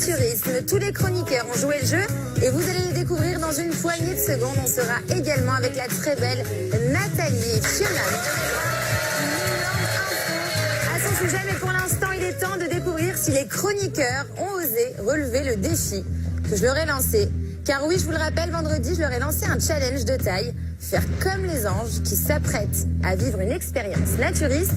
naturisme. Tous les chroniqueurs ont joué le jeu et vous allez les découvrir dans une poignée de secondes. On sera également avec la très belle Nathalie Fiona. À son sujet, mais pour l'instant, il est temps de découvrir si les chroniqueurs ont osé relever le défi que je leur ai lancé. Car oui, je vous le rappelle, vendredi, je leur ai lancé un challenge de taille. Faire comme les anges qui s'apprêtent à vivre une expérience naturiste.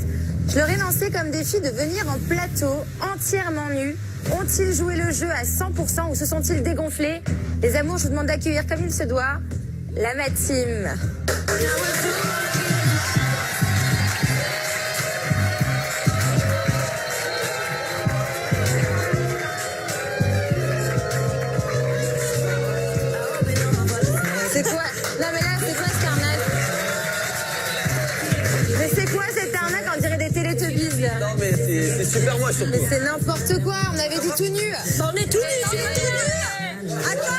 Je leur ai lancé comme défi de venir en plateau, entièrement nus. Ont-ils joué le jeu à 100% ou se sont-ils dégonflés? Les amours, je vous demande d'accueillir comme il se doit la Matim. C'est quoi? Non mais là, c'est quoi cette arnaque? Mais c'est quoi cette arnaque? On dirait des Télétubbies là. Non mais c'est super moche surtout. Mais c'est n'importe quoi, on avait dit tout nu. On est tout nus, on est tout nus. Attends.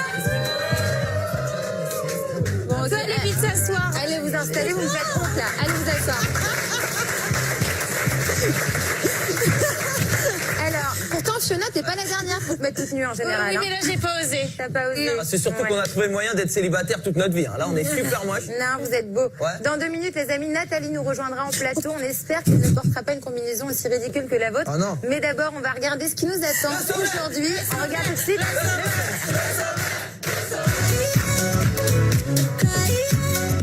Bon, ok, Allez vite s'asseoir. allez vous installer, vous me faites honte là. Allez vous asseoir. Alors, pourtant Fiona, t'es pas la dernière pour te mettre toute nue en général. Oui, mais là, j'ai pas osé. T'as pas osé. C'est surtout Ouais. qu'on a trouvé le moyen d'être célibataire toute notre vie. Là on est super moche. Non, vous êtes beau. Ouais. Dans 2 minutes, les amis, Nathalie nous rejoindra en plateau. On espère qu'elle ne portera pas une combinaison aussi ridicule que la vôtre. Ah non. Mais d'abord, on va regarder ce qui nous attend aujourd'hui. On regarde tout de suite.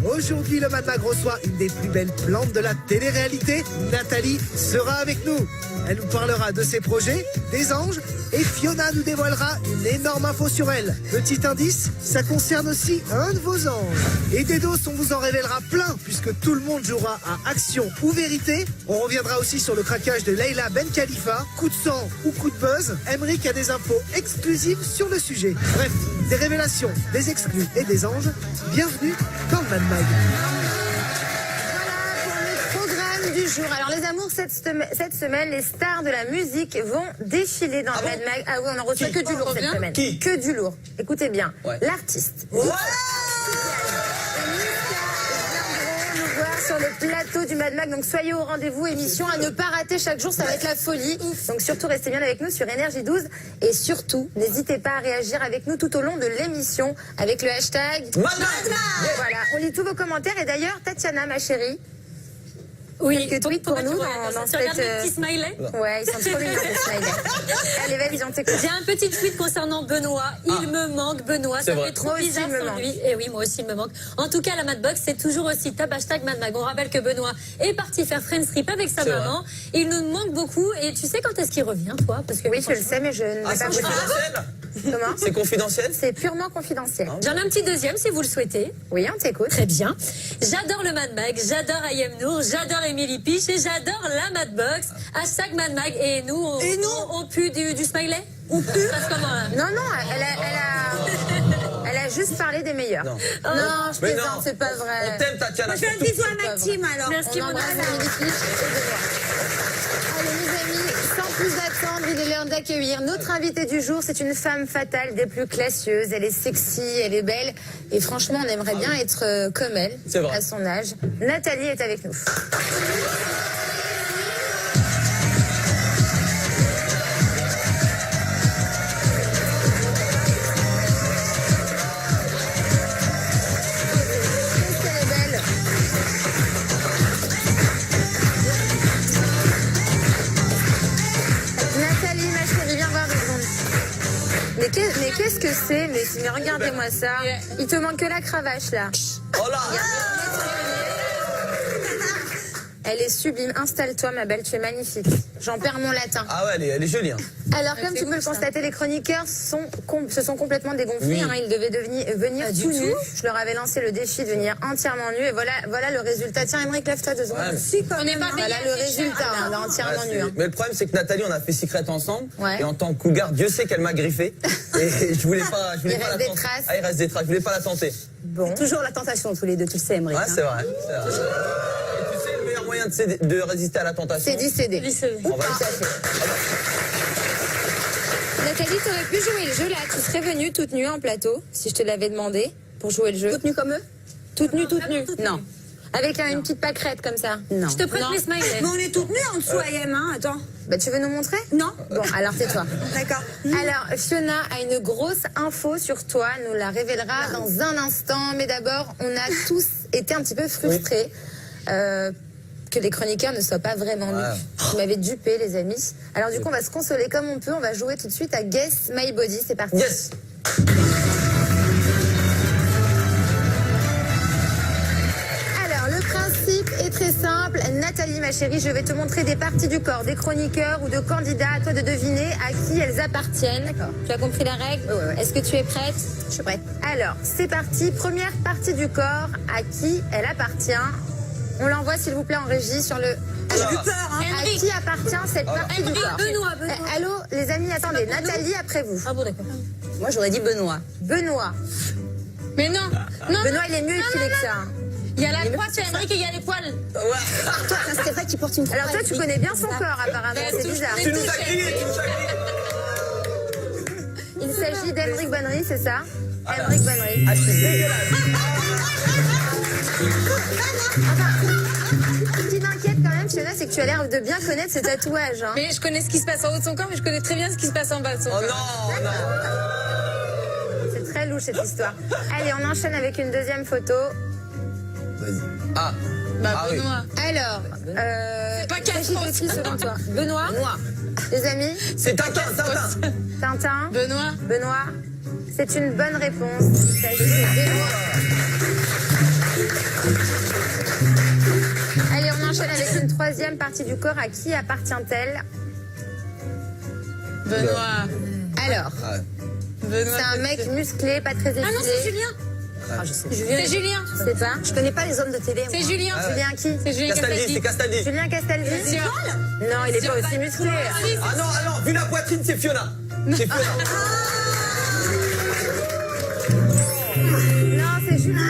Aujourd'hui, le Mad Mag reçoit une des plus belles plantes de la télé-réalité. Nathalie sera avec nous. Elle nous parlera de ses projets, des anges, et Fiona nous dévoilera une énorme info sur elle. Petit indice, ça concerne aussi un de vos anges. Et des doses, on vous en révélera plein, puisque tout le monde jouera à action ou vérité. On reviendra aussi sur le craquage de Leila Ben Khalifa. Coup de sang ou coup de buzz, Emmerich a des infos exclusives sur le sujet. Bref, des révélations, des exclus et des anges. Bienvenue dans le Mad Mag. Voilà pour le programme du jour. Alors les amours, cette semaine, les stars de la musique vont défiler dans le Mad Mag. Ah oui, on en reçoit que du lourd cette semaine. Qui? Que du lourd. Écoutez bien, Ouais. l'artiste. Ouais. Nous voir sur le plateau du Mad Mag, donc soyez au rendez-vous, émission à ne pas rater chaque jour, ça va être la folie. Donc surtout restez bien avec nous sur Énergie 12 et surtout n'hésitez pas à réagir avec nous tout au long de l'émission avec le hashtag Mad Mag. Voilà, on lit tous vos commentaires et d'ailleurs Tatiana ma chérie, Oui, quelques tweets pour nous dans Tu regardes cette... le petit smiley? Ouais, ils sont trop mignons les smileys. Allez vas-y, on t'écoute. J'ai un petit tweet concernant Benoît. Il me manque, Benoît. C'est Ça vrai. fait trop Moi aussi, bizarre il me sans manque. lui. Et oui, moi aussi, il me manque. En tout cas, la Madbox, c'est toujours aussi top hashtag Madmag. On rappelle que Benoît est parti faire Friends Trip avec sa C'est maman. Il nous manque beaucoup. Et tu sais quand est-ce qu'il revient, toi? Parce que Oui, je le sais, mais je ne Ah vais c'est pas vous dire. confidentiel? Comment? C'est confidentiel? C'est purement confidentiel. J'en ai un petit deuxième si vous le souhaitez. Oui, on t'écoute. Très bien. J'adore le Mad Mag, j'adore Ayem Nour, j'adore Émilie Piche et j'adore la Madbox. Hashtag Mad Mag. Et nous, on pue du smiley? On pue? Parce comment, là? Non, non, elle a juste parlé des meilleurs. Non. Non, je Mais plaisante, non. c'est pas On vrai. t'aime Tatiana. Fais un bisou à Maxime alors. Merci On mon embrasse amour. Émilie Piche et Benoît. Allez les amis, sans plus attendre, il est l'heure d'accueillir notre invitée du jour. C'est une femme fatale des plus classieuses. Elle est sexy, elle est belle. Et franchement, on aimerait bien être comme elle, C'est vrai. à son âge. Nathalie est avec nous. Qu'est-ce qu'elle est belle. Nathalie, ma chérie, viens voir 2 secondes. Mais qu'est-ce que c'est? Mais regardez-moi ça. Il te manque que la cravache là. Oh là. Elle est sublime. Installe-toi, ma belle, tu es magnifique. J'en perds mon latin. Ah ouais, elle est jolie. Hein. Alors, comme tu peux le constater, les chroniqueurs se sont complètement dégonflés. Oui. Hein. Ils devaient venir tout nus. Je leur avais lancé le défi de venir entièrement nus. Et voilà le résultat. Tiens, Emmerich, lève-toi 2 secondes. Ouais, mais- Si, on n'est pas payé. Voilà le résultat. On est entièrement Ouais, nus. Hein. mais le problème, c'est que Nathalie, on a fait Secret ensemble. Ouais. Et en tant que cougar, Dieu sait qu'elle m'a griffé. Et je voulais pas Il la reste des tenter. traces. Ah, il reste des traces. Je voulais pas la tenter. Bon. Toujours la tentation tous les deux, tu le sais, Emmerich. Ouais, hein. c'est vrai. C'est vrai. Et tu sais, le meilleur moyen de résister à la tentation. C'est d'y céder. On va Tout à fait. Nathalie, t'aurais pu jouer le jeu là. Tu serais venue toute nue en plateau, si je te l'avais demandé, pour jouer le jeu. Toute nue comme eux? Toute nue, toute nue. Non. Avec une petite pâquerette comme ça. Non. Je te prête les smileys. Mais on est toutes nues en dessous, IM, hein, attends. Bah, tu veux nous montrer? Non. Bon, alors tais-toi. D'accord. Alors, Fiona a une grosse info sur toi, nous la révélera dans un instant. Mais d'abord, on a tous été un petit peu frustrés que les chroniqueurs ne soient pas vraiment nus. Vous m'avez dupé, les amis. Alors du coup, on va se consoler comme on peut. On va jouer tout de suite à Guess My Body. C'est parti. Yes. Alors, le principe est très simple. Nathalie, ma chérie, je vais te montrer des parties du corps, des chroniqueurs ou de candidats. À toi de deviner à qui elles appartiennent. D'accord. Tu as compris la règle? Ouais. Est-ce que tu es prête? Je suis prête. Alors, c'est parti. Première partie du corps, à qui elle appartient? On l'envoie, s'il vous plaît, en régie sur le... J'ai eu peur, hein. À qui appartient cette partie du corps? Benoît. Allô, les amis, attendez. Nathalie, après vous. Ah bon, d'accord. Moi, j'aurais dit Benoît. Benoît. Mais non. Non, Benoît, il est mieux épilé que ça. il y a la pointe, c'est Emmerich et il y a les poils. Toi, c'est pas qui porte une Alors toi, tu connais bien son corps, apparemment. C'est bizarre. Tu nous as grillé, tu nous as grillé. Il s'agit d'Emeric Bonnery, c'est ça? Emeric Bonnery. Ah, c'est dégueulasse. Ce qui m'inquiète quand même, Fiona, c'est que tu as l'air de bien connaître ses tatouages. Hein. Mais je connais ce qui se passe en haut de son corps, mais je connais très bien ce qui se passe en bas de son Oh corps. non, non. C'est très louche cette histoire. Allez, on enchaîne avec une deuxième photo. Vas-y. Ah. Bah, Ah oui. Benoît. Alors, pas il s'agit de qui selon toi? Benoît. Les amis, C'est Tintin, Tintin. Tintin, Benoît. Benoît. C'est une bonne réponse. Il s'agit de Benoît. Allez, on enchaîne avec une troisième partie du corps. À qui appartient-elle? Benoît. Alors, Ah, Benoît. c'est un mec musclé, pas très épilé. Ah non, c'est Julien. Je sais. C'est Julien. Je sais pas. Je connais pas les hommes de télé. C'est moi. Julien. Julien qui? C'est Julien Castaldi, c'est Castaldi. Castaldi. Julien Castaldi? Sûr. Non, il est pas aussi musclé. Ah non, vu la poitrine, c'est Fiona. C'est Fiona. Non, c'est Julien.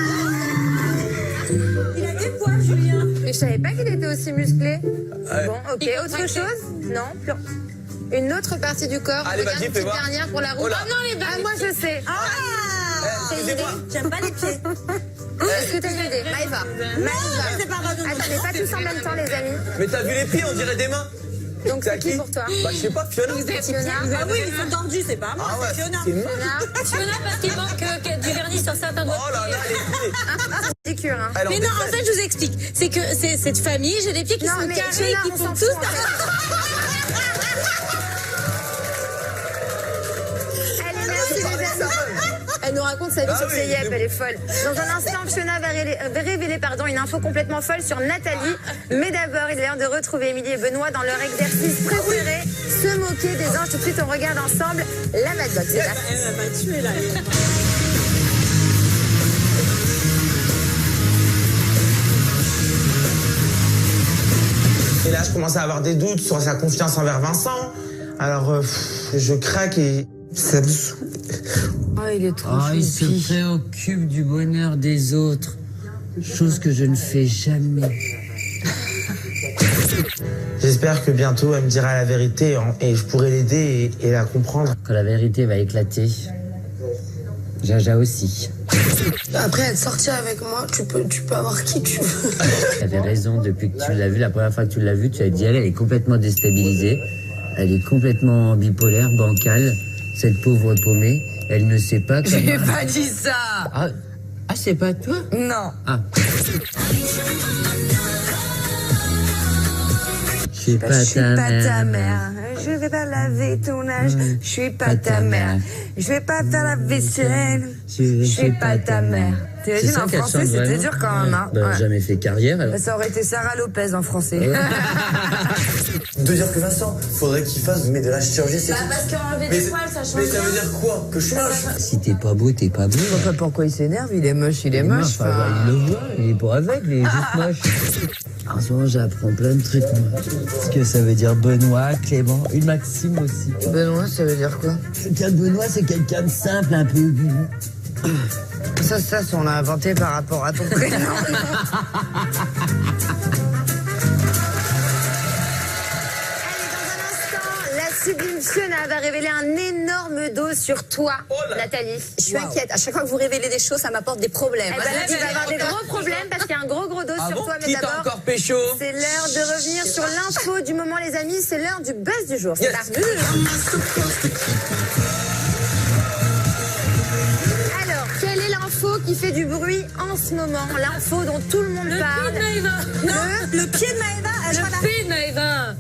Il a des poils, Julien. Mais je savais pas qu'il était aussi musclé. Ouais. Bon, ok. Il Autre contracté. chose? Non, plus. Une autre partie du corps. Allez, Regarde, vas-y, une fais petite voir. dernière pour la roue. Oh là. Ah non, les balles. Ah, moi je sais. Excusez-moi. J'aime pas les pieds. Est-ce que t'as une idée? Maëva. C'est pas grave. Attendez, pas tous en même temps, les amis. Mais t'as vu les pieds, on dirait des mains. Donc C'est à c'est qui pour toi? Bah, je sais pas, Fiona. Fiona. Ah oui, ils sont tendus, c'est pas moi, Ah ouais, c'est Fiona. c'est mince. Fiona. Fiona, parce qu'il manque du vernis sur certains doigts. Oh là là, les pieds. Ridicule, hein. Alors, Mais non, en fait, je vous explique. C'est que c'est cette famille, j'ai des pieds qui Non, sont mais carrés, Fiona, qui on font s'en tous. fout, en fait. Allez, merci les amis. Elle nous raconte sa vie Ah sur oui, ses yep, c'est elle est folle. Dans un instant, Fiona va révéler une info complètement folle sur Nathalie. Mais d'abord, il est l'heure de retrouver Émilie et Benoît dans leur exercice préféré, se moquer des anges. Tout de suite, on regarde ensemble la Madbox. C'est parti. Elle m'a tué là. Et là, je commence à avoir des doutes sur sa confiance envers Vincent. Alors, je craque et ça me saoule. Oh, il est trop Il se préoccupe du bonheur des autres, chose que je ne fais jamais. J'espère que bientôt, elle me dira la vérité et je pourrai l'aider et la comprendre. Quand la vérité va éclater, Jaja aussi. Après être sorti avec moi, tu peux avoir qui tu veux. Tu avais raison, depuis que tu l'as vue, la première fois que tu l'as vue, tu as dit elle est complètement déstabilisée, elle est complètement bipolaire, bancale, cette pauvre paumée, elle ne sait pas comment... J'ai pas dit ça. Ah, c'est pas toi? Non. Ah. Je suis pas ta mère. Je vais pas laver ton âge. Je suis pas ta mère. Je vais pas faire la vaisselle. Je suis pas ta mère. T'imagines, en français, c'était dur quand même. Hein. Bah, Ouais. jamais fait carrière. Alors. Ça aurait été Sarah Lopez en français. De dire que Vincent, faudrait qu'il fasse mais de la chirurgie, c'est tout. Parce qu'enlever Mais, des poils, ça change mais ça rien. veut dire quoi? Que je suis moche? Si t'es pas beau, t'es pas beau. Je vois pas pourquoi il s'énerve, il est moche, il est moche. Enfin, bah, il le voit, il est pas aveugle, il est juste moche. En ce moment, j'apprends plein de trucs, moi. Ce que ça veut dire Benoît, Clément, une Maxime aussi. Benoît, ça veut dire quoi? Quelqu'un de Benoît, c'est quelqu'un de simple, un peu. Ça, on l'a inventé par rapport à ton prénom. Allez, dans un instant, la sublime Fiona va révéler un énorme dos sur toi, Nathalie. Je suis inquiète. À chaque fois que vous révélez des choses, ça m'apporte des problèmes. Eh ben là, tu vas avoir des gros problèmes parce qu'il y a un gros dos sur toi. Mais Qui t'a d'abord, encore pécho? c'est l'heure de revenir sur l'info du moment, les amis. C'est l'heure du buzz du jour. C'est parti. Alors, quelle est l'info qui fait du bruit en ce moment? L'info dont tout le monde parle. Le pied de Maëva. Le pied de Maëva.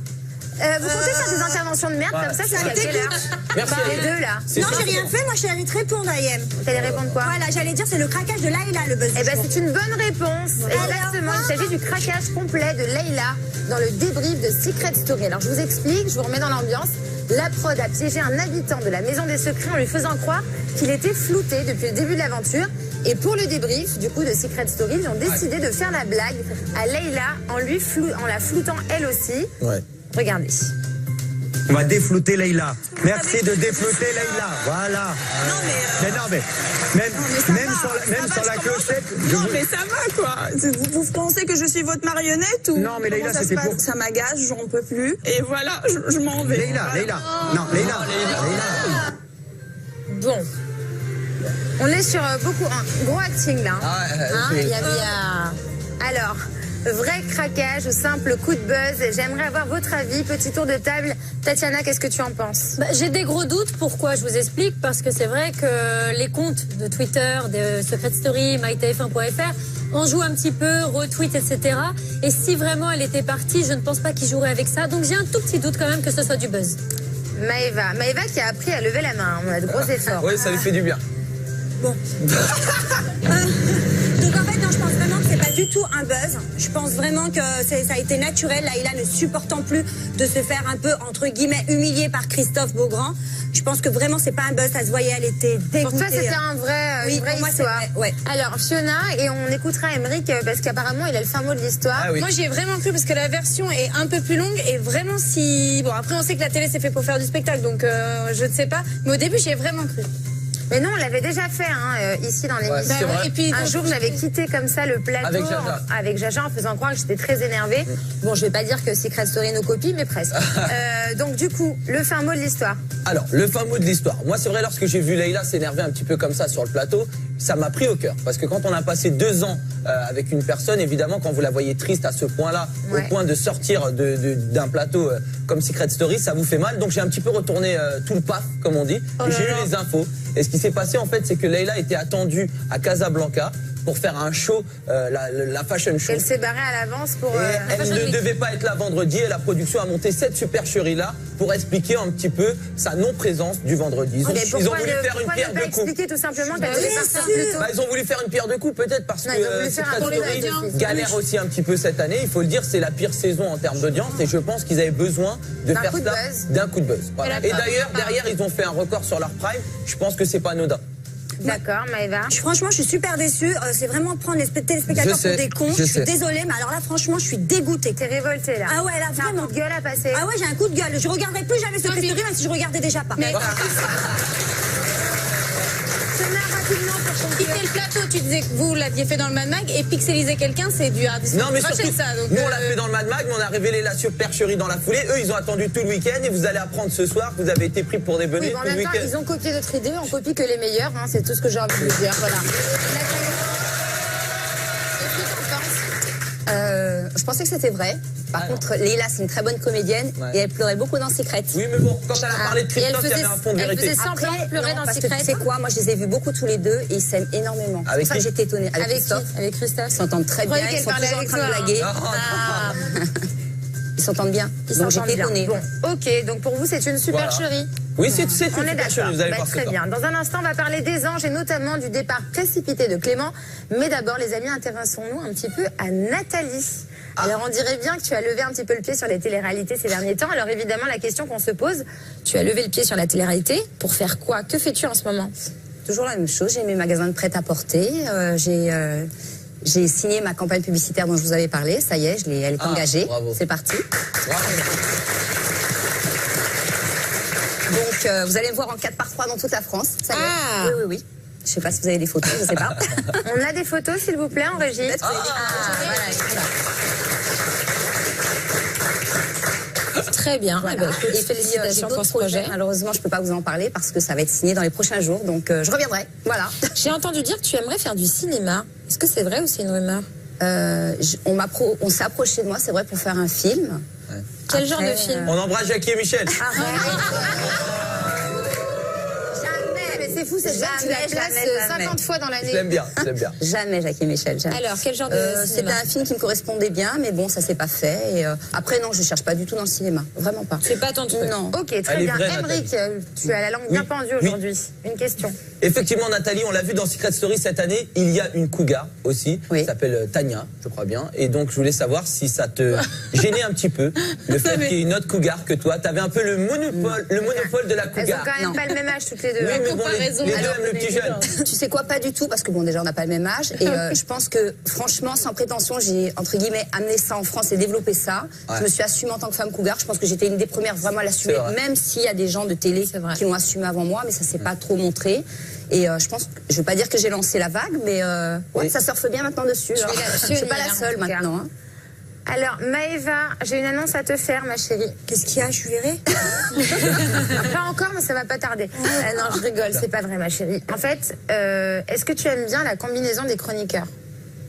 Vous comptez faire des interventions de merde comme ça, c'est à quelle heure? Merci. Les deux là. Non, j'ai rien fait. Moi, je suis allée te répondre, Ayem. T'allais répondre quoi? Voilà, j'allais dire c'est le craquage de Layla, le buzz. Eh ben, c'est une bonne réponse. Exactement. Il s'agit du craquage complet de Layla dans le débrief de Secret Story. Alors, je vous explique, je vous remets dans l'ambiance. La prod a piégé un habitant de la Maison des Secrets en lui faisant croire qu'il était flouté depuis le début de l'aventure. Et pour le débrief, du coup, de Secret Story, ils ont décidé de faire la blague à Layla en la floutant elle aussi. Ouais. Regardez. On va déflouter Layla. Merci de déflouter Layla. Voilà. Même sur la clochette. Mais ça va quoi. Vous pensez que je suis votre marionnette ou Non mais Layla c'était pour. Ça m'agace, j'en peux plus. Et voilà, je m'en vais. Layla. Non Layla. Bon. On est sur beaucoup un gros acting là. Il y a... Alors, vrai craquage ou simple coup de buzz. J'aimerais avoir votre avis. Petit tour de table. Tatiana, qu'est-ce que tu en penses? J'ai des gros doutes. Pourquoi? Je vous explique. Parce que c'est vrai que les comptes de Twitter, de Secret Story, mytf1.fr en jouent un petit peu, retweet, etc. Et si vraiment elle était partie, je ne pense pas qu'ils joueraient avec ça. Donc j'ai un tout petit doute quand même que ce soit du buzz. Maëva qui a appris à lever la main. On a de gros efforts. Oui, ça lui fait du bien. Bon. Donc en fait, non, je pense vraiment que c'est pas du tout un buzz. Je pense vraiment que ça a été naturel. Layla ne supportant plus de se faire un peu, entre guillemets, humilier par Christophe Beaugrand. Je pense que vraiment, c'est pas un buzz. Ça se voyait, elle était dégoûtée. Pour toi, c'était une vraie pour moi, histoire. Ouais. Alors, Fiona, et on écoutera Émeric parce qu'apparemment, il a le fin mot de l'histoire. Ah oui. Moi, j'y ai vraiment cru parce que la version est un peu plus longue et vraiment si... Bon, après, on sait que la télé, c'est fait pour faire du spectacle, donc je ne sais pas. Mais au début, j'y ai vraiment cru. Mais non, on l'avait déjà fait ici dans l'émission. Ouais, et puis un jour, j'avais quitté comme ça le plateau avec Jaja en faisant croire que j'étais très énervée. Bon, je vais pas dire que Secret Story nous copie, mais presque. Donc du coup, le fin mot de l'histoire. Alors, le fin mot de l'histoire. Moi, c'est vrai, lorsque j'ai vu Layla s'énerver un petit peu comme ça sur le plateau, ça m'a pris au cœur. Parce que quand on a passé 2 ans avec une personne, évidemment, quand vous la voyez triste à ce point-là, au point de sortir d'un plateau comme Secret Story, ça vous fait mal. Donc j'ai un petit peu retourné tout le paf, comme on dit. Et j'ai eu les infos. Et ce qui s'est passé, en fait, c'est que Layla était attendue à Casablanca pour faire un show, la fashion show. Elle s'est barrée à l'avance pour... elle ne devait pas être là vendredi et la production a monté cette supercherie-là pour expliquer un petit peu sa non-présence du vendredi. Ils ont voulu faire une pierre de coups. Expliquer tout simplement qu'elle devait partir plus tôt. Ils ont voulu faire une pierre de coups peut-être parce que Secret Story galère aussi un petit peu cette année. Il faut le dire, c'est la pire saison en termes d'audience et je pense qu'ils avaient besoin de faire ça d'un coup de buzz. Voilà. Et d'ailleurs, derrière, ils ont fait un record sur leur prime. Je pense que c'est pas anodin. D'accord, Maëva. Franchement, je suis super déçue. C'est vraiment prendre les téléspectateurs pour des cons. Je suis désolée, mais alors là, franchement, je suis dégoûtée. T'es révoltée, là. Ah ouais, là, vraiment. T'as un coup de gueule à passer. Ah ouais, j'ai un coup de gueule. Je regarderai plus jamais Secret Story, même si je regardais déjà pas. Mais rapidement pour quitter le plateau, tu disais que vous l'aviez fait dans le Mad Mag et pixeliser quelqu'un, c'est du hard. Non, mais surtout, ça, donc nous on l'a fait dans le Mad Mag, mais on a révélé la supercherie dans la foulée. Eux, ils ont attendu tout le week-end et vous allez apprendre ce soir que vous avez été pris pour des benets tout le week-end. Ils ont copié notre idée, on copie que les meilleurs, c'est tout ce que j'ai envie de dire. Voilà. Je pensais que c'était vrai. Par contre, Layla, c'est une très bonne comédienne et elle pleurait beaucoup dans Secret. Oui, mais bon, quand elle a parlé de Christophe, il y avait un fond de vérité. Elle faisait semblant de pleurer dans Secret. Tu sais quoi, moi je les ai vus beaucoup tous les deux et ils s'aiment énormément. C'est pour ça que j'étais étonnée. Avec Christophe. Avec Christophe. Ils s'entendent très bien, ils sont toujours en train de blaguer. Ils s'entendent bien. Donc j'étais étonnée. Bon, ok, donc pour vous, c'est une supercherie. Oui, c'est une supercherie, vous allez voir. Très bien. Dans un instant, on va parler des anges et notamment du départ précipité de Clément. Mais d'abord, les amis, intéressons-nous un petit peu à Nathalie. Alors, on dirait bien que tu as levé un petit peu le pied sur les téléréalités ces derniers temps. Alors, évidemment, la question qu'on se pose, tu as levé le pied sur la télé-réalité pour faire quoi? Que fais-tu en ce moment? Toujours la même chose. J'ai mes magasins de prêt-à-porter. J'ai signé ma campagne publicitaire dont je vous avais parlé. Ça y est, elle est engagée. C'est parti. Donc, vous allez me voir en 4x3 dans toute la France. Ça y est. Oui. Je sais pas si vous avez des photos, je sais pas. On a des photos, s'il vous plaît, en régie. Très bien. Voilà. Eh ben, écoute, Et félicitations pour ce projet. Malheureusement, je peux pas vous en parler parce que ça va être signé dans les prochains jours, donc je reviendrai. Voilà. J'ai entendu dire que tu aimerais faire du cinéma. Est-ce que c'est vrai ou c'est une rumeur? On s'est approché de moi, c'est vrai, pour faire un film. Ouais. Quel genre de film? On embrasse Jackie et Michel. C'est fou, cette dame, tu la places 50 fois dans l'année. Je l'aime bien, je l'aime bien. Jamais Jackie et Michel, jamais. Alors, quel genre de C'était cinéma? un film qui me correspondait bien, mais bon, ça s'est pas fait. Et, après, non, je cherche pas du tout dans le cinéma. Vraiment pas. C'est pas ton truc. Non. Ok, très Elle est bien. vraie, Emric, tu as la langue bien pendue aujourd'hui. Une question. Effectivement, Nathalie, on l'a vu dans Secret Story cette année, il y a une cougar aussi, Oui. qui s'appelle Tania, je crois bien. Et donc, je voulais savoir si ça te gênait un petit peu, le fait qu'il y ait une autre cougar que toi. Tu avais un peu le monopole de la Elles ont cougar. quand même pas le même âge toutes les deux. Oui, mais bon, les deux Alors, aiment le petit jeune. Tu sais quoi, pas du tout, parce que bon, déjà, on n'a pas le même âge. Et je pense que, franchement, sans prétention, j'ai, entre guillemets, amené ça en France et développé ça. Ouais. Je me suis assumée en tant que femme cougar. Je pense que j'étais une des premières vraiment à l'assumer, C'est vrai. même s'il y a des gens de télé qui l'ont assumé avant moi, mais ça s'est pas trop montré. Et je pense, je veux pas dire que j'ai lancé la vague, mais ouais, ça surfe bien maintenant dessus. Alors, je suis pas la seule maintenant. Hein. Alors, Maëva, j'ai une annonce à te faire, ma chérie. Qu'est-ce qu'il y a, je verrai? Pas encore, mais ça va pas tarder. Non, je rigole, c'est pas vrai, ma chérie. En fait, est-ce que tu aimes bien la combinaison des chroniqueurs?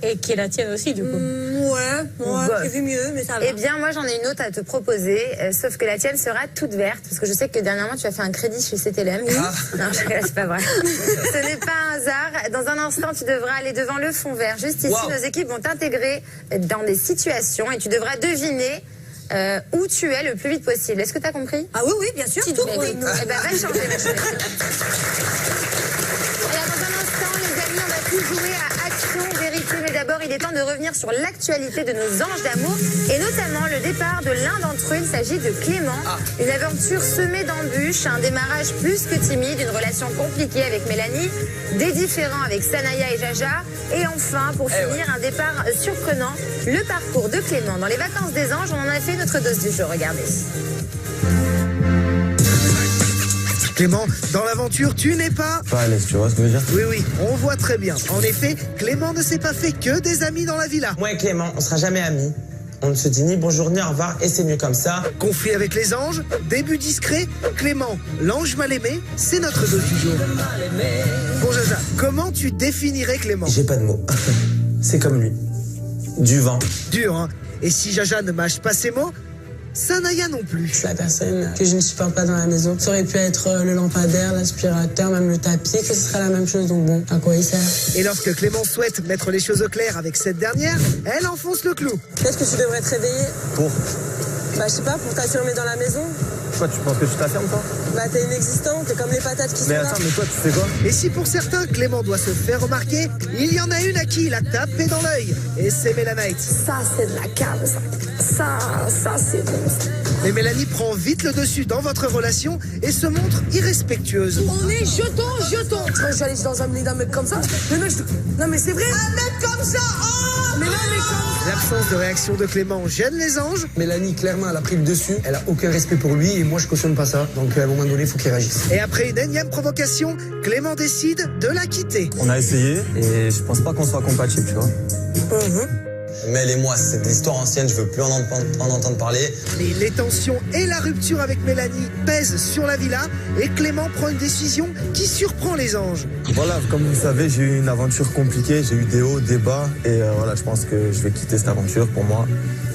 Et qui est la tienne aussi, du coup. Ouais, j'ai vu mieux, mais ça va. Eh bien, moi, j'en ai une autre à te proposer, sauf que la tienne sera toute verte, parce que je sais que dernièrement, tu as fait un crédit chez CTLM. Non, je rigole, c'est pas vrai. Ce n'est pas un hasard. Dans un instant, tu devras aller devant le fond vert. Juste ici, nos équipes vont t'intégrer dans des situations et tu devras deviner où tu es le plus vite possible. Est-ce que tu as compris? Ah oui, bien sûr. Tout compris. Eh ben, va changer, ma chérie. Alors, dans un instant, les amis, on va plus jouer à Action, Vérité, mais d'abord, il est temps de revenir sur l'actualité de nos anges d'amour, et notamment le départ de l'un d'entre eux. Il s'agit de Clément. Une aventure semée d'embûches, un démarrage plus que timide, une relation compliquée avec Mélanie, des différends avec Sanaya et Jaja, et enfin, pour finir, un départ surprenant, le parcours de Clément. Dans les vacances des anges, on en a fait notre dose du jour, regardez. Clément, dans l'aventure, tu n'es pas... Pas à l'aise, tu vois ce que je veux dire? Oui, on voit très bien. En effet, Clément ne s'est pas fait que des amis dans la villa. Moi et Clément, on sera jamais amis. On ne se dit ni bonjour ni au revoir et c'est mieux comme ça. Conflit avec les anges, début discret, Clément, l'ange mal aimé, c'est notre dose du jour. Bon Jaja, comment tu définirais Clément? J'ai pas de mots. C'est comme lui. Du vent. Dur, hein? Et si Jaja ne mâche pas ses mots, Sanaya non plus. La personne que je ne supporte pas dans la maison. Ça aurait pu être le lampadaire, l'aspirateur, même le tapis, que ce serait la même chose. Donc bon, à quoi il sert? Et lorsque Clément souhaite mettre les choses au clair avec cette dernière, elle enfonce le clou. Peut-être que tu devrais te réveiller. Pour? Bah je sais pas, pour t'affirmer dans la maison. Quoi, tu penses que tu t'affirmes, toi? Bah t'es inexistant, t'es comme les patates qui sont là. Mais attends, mais toi, tu fais quoi? Et si pour certains, Clément doit se faire remarquer, il y en a une à qui il a tapé dans l'œil. Et c'est Mélanite. Ça, c'est de la cave, ça. Ça, c'est bon. Mais Mélanie prend vite le dessus dans votre relation et se montre irrespectueuse. On est jetons. Quand je suis allé dans un mec comme ça, non mais c'est vrai. Un mec comme ça. Oh, mais non, mais comme... L'absence de réaction de Clément gêne les anges. Mélanie, clairement, elle a pris le dessus. Elle a aucun respect pour lui et moi, je cautionne pas ça. Donc, à un moment donné, il faut qu'il réagisse. Et après une énième provocation, Clément décide de la quitter. On a essayé et je pense pas qu'on soit compatibles, tu vois. Mais elle et moi, c'est des histoires anciennes, je veux plus en entendre parler. Les tensions et la rupture avec Mélanie pèsent sur la villa et Clément prend une décision qui surprend les anges. Voilà, comme vous le savez, j'ai eu une aventure compliquée, j'ai eu des hauts, des bas et voilà, je pense que je vais quitter cette aventure. Pour moi,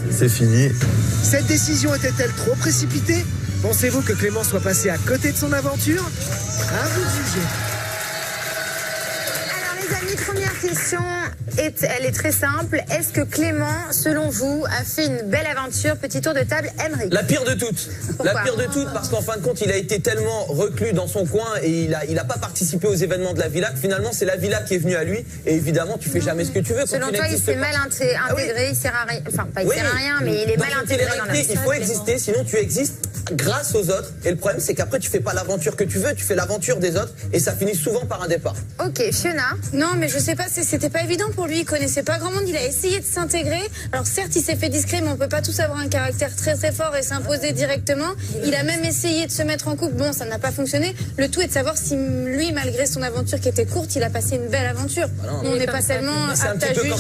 c'est fini. Cette décision était-elle trop précipitée? Pensez-vous que Clément soit passé à côté de son aventure? À vous de juger. Alors les amis, première question, elle est très simple. Est-ce que Clément, selon vous, a fait une belle aventure? Petit tour de table, Emric. La pire de toutes. Pourquoi? La pire de toutes parce qu'en fin de compte, il a été tellement reclus dans son coin et il a pas participé aux événements de la villa que finalement c'est la villa qui est venue à lui. Et évidemment, tu fais jamais ce que tu veux. Selon toi, il s'est mal intégré, il sert à rien. Enfin, pas il sert à rien, mais il est mal intégré dans la il faut exister, sinon tu existes grâce aux autres. Et le problème, c'est qu'après, tu fais pas l'aventure que tu veux, tu fais l'aventure des autres. Et ça finit souvent par un départ. Ok, Fiona. Non, mais je sais pas, c'était pas évident pour lui. Il connaissait pas grand monde. Il a essayé de s'intégrer. Alors certes, il s'est fait discret, mais on peut pas tous avoir un caractère très très fort et s'imposer directement. Il a même essayé de se mettre en couple. Bon, ça n'a pas fonctionné. Le tout est de savoir si lui, malgré son aventure qui était courte, il a passé une belle aventure. On n'est pas tellement apte à juger.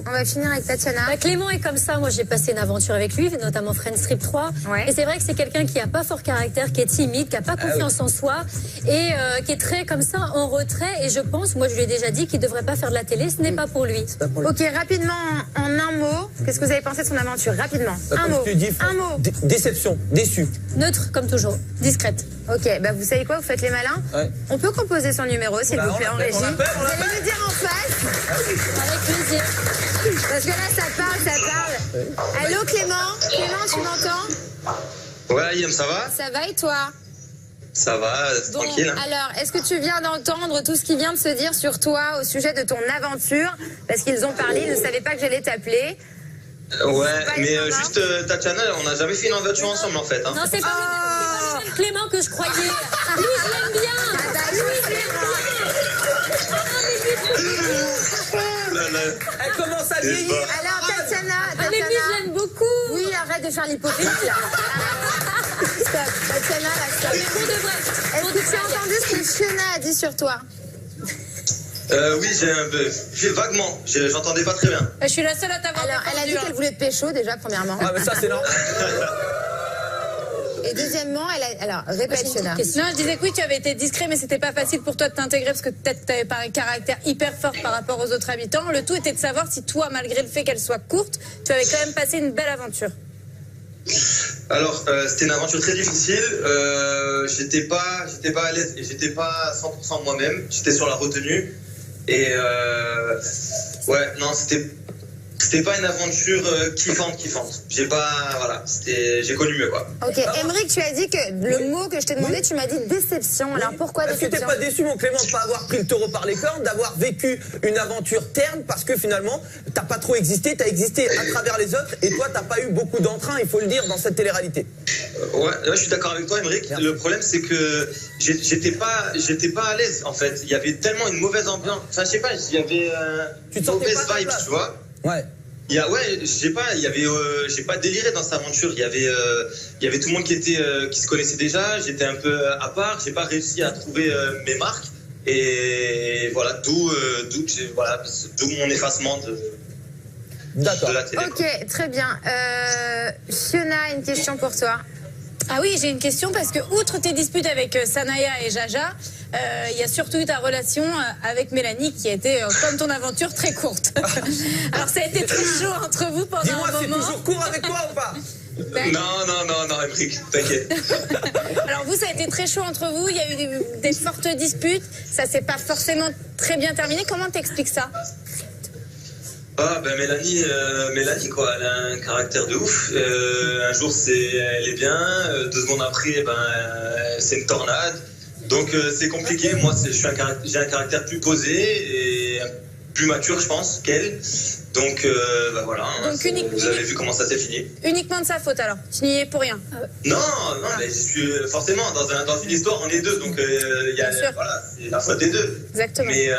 On va finir avec Tatiana. Bah, Clément est comme ça. Moi, j'ai passé une aventure avec lui, notamment Friends Strip 3. Ouais. Et c'est vrai que c'est quelqu'un qui a pas fort caractère, qui est timide, qui a pas confiance en soi et qui est très comme ça en retrait. Et je pense, moi, je lui ai déjà dit qu'il devrait pas faire de la télé. Ce n'est pas pour lui. Ok, rapidement, en un mot, qu'est-ce que vous avez pensé de son aventure? Rapidement, un mot. Un mot. Déception, déçu. Neutre, comme toujours. Discrète. Ok, bah vous savez quoi, vous faites les malins. On peut composer son numéro, s'il vous plaît, en régie. Vous allez me dire en face. Avec plaisir. Parce que là, ça parle. Allô, Clément? Clément, tu m'entends? Ouais, Yem, ça va? Ça va et toi? Ça va, tranquille. Alors, est-ce que tu viens d'entendre tout ce qui vient de se dire sur toi au sujet de ton aventure? Parce qu'ils ont parlé, ils ne savaient pas que j'allais t'appeler. Ouais, mais juste Tatiana, on n'a jamais fait une aventure ensemble en fait. Hein. Non, c'est pas le même Clément que je croyais. Lui, je l'aime bien. Elle commence à vieillir. Alors, Tatiana. Mais lui, je l'aime beaucoup. Oui, arrête de faire l'hypocrite là. Stop, Tatiana, là, stop. Est-ce que tu as entendu ce que Fiona a dit sur toi? Oui, j'ai vaguement, j'entendais pas très bien. Je suis la seule à t'avoir. Alors, elle a dit qu'elle voulait te pécho déjà, premièrement. Ah, mais ça, c'est normal. Et deuxièmement, alors, répète, Fiona. Non, je disais que oui, tu avais été discret, mais c'était pas facile pour toi de t'intégrer parce que peut-être tu n'avais pas un caractère hyper fort par rapport aux autres habitants. Le tout était de savoir si toi, malgré le fait qu'elle soit courte, tu avais quand même passé une belle aventure. Alors, c'était une aventure très difficile. J'étais pas à l'aise et j'étais pas 100% moi-même. J'étais sur la retenue. Et ouais, non, c'était pas une aventure kiffante. J'ai connu mieux, quoi. Ok, Aymeric, tu as dit que le mot que je t'ai demandé, tu m'as dit déception. Alors pourquoi déception? Est-ce que t'es pas déçu, mon Clément, de pas avoir pris le taureau par les cornes, d'avoir vécu une aventure terne, parce que finalement, t'as pas trop existé, t'as existé à travers les autres, et toi, t'as pas eu beaucoup d'entrain, il faut le dire, dans cette télé-réalité. Ouais, je suis d'accord avec toi, Aymeric. Le problème, c'est que j'étais pas à l'aise, en fait. Il y avait tellement une mauvaise ambiance. Enfin, je sais pas, il y avait une mauvaise vibe, tu vois. Ouais. J'ai pas déliré dans cette aventure. Il y avait tout le monde qui se connaissait déjà. J'étais un peu à part. J'ai pas réussi à trouver mes marques. Et voilà, d'où mon effacement de la télé. Ok, très bien. Fiona, une question pour toi. Ah oui, j'ai une question parce que outre tes disputes avec Sanaya et Jaja, il y a surtout eu ta relation avec Mélanie qui a été, comme ton aventure, très courte. Alors ça a été très chaud entre vous pendant un moment. Dis-moi, c'est toujours court avec toi ou pas? Non, Aymeric, t'inquiète. Alors vous, ça a été très chaud entre vous, il y a eu des fortes disputes, ça s'est pas forcément très bien terminé. Comment t'expliques ça? Ah ben Mélanie quoi, elle a un caractère de ouf. Un jour elle est bien, 2 secondes après c'est une tornade. Donc c'est compliqué. Moi j'ai un caractère plus posé et plus mature je pense qu'elle. Donc voilà. Donc, vous avez vu comment ça s'est fini. Uniquement de sa faute alors. Tu n'y es pour rien. Non, mais je suis forcément dans une histoire on est deux donc voilà, c'est la faute des deux. Exactement. Mais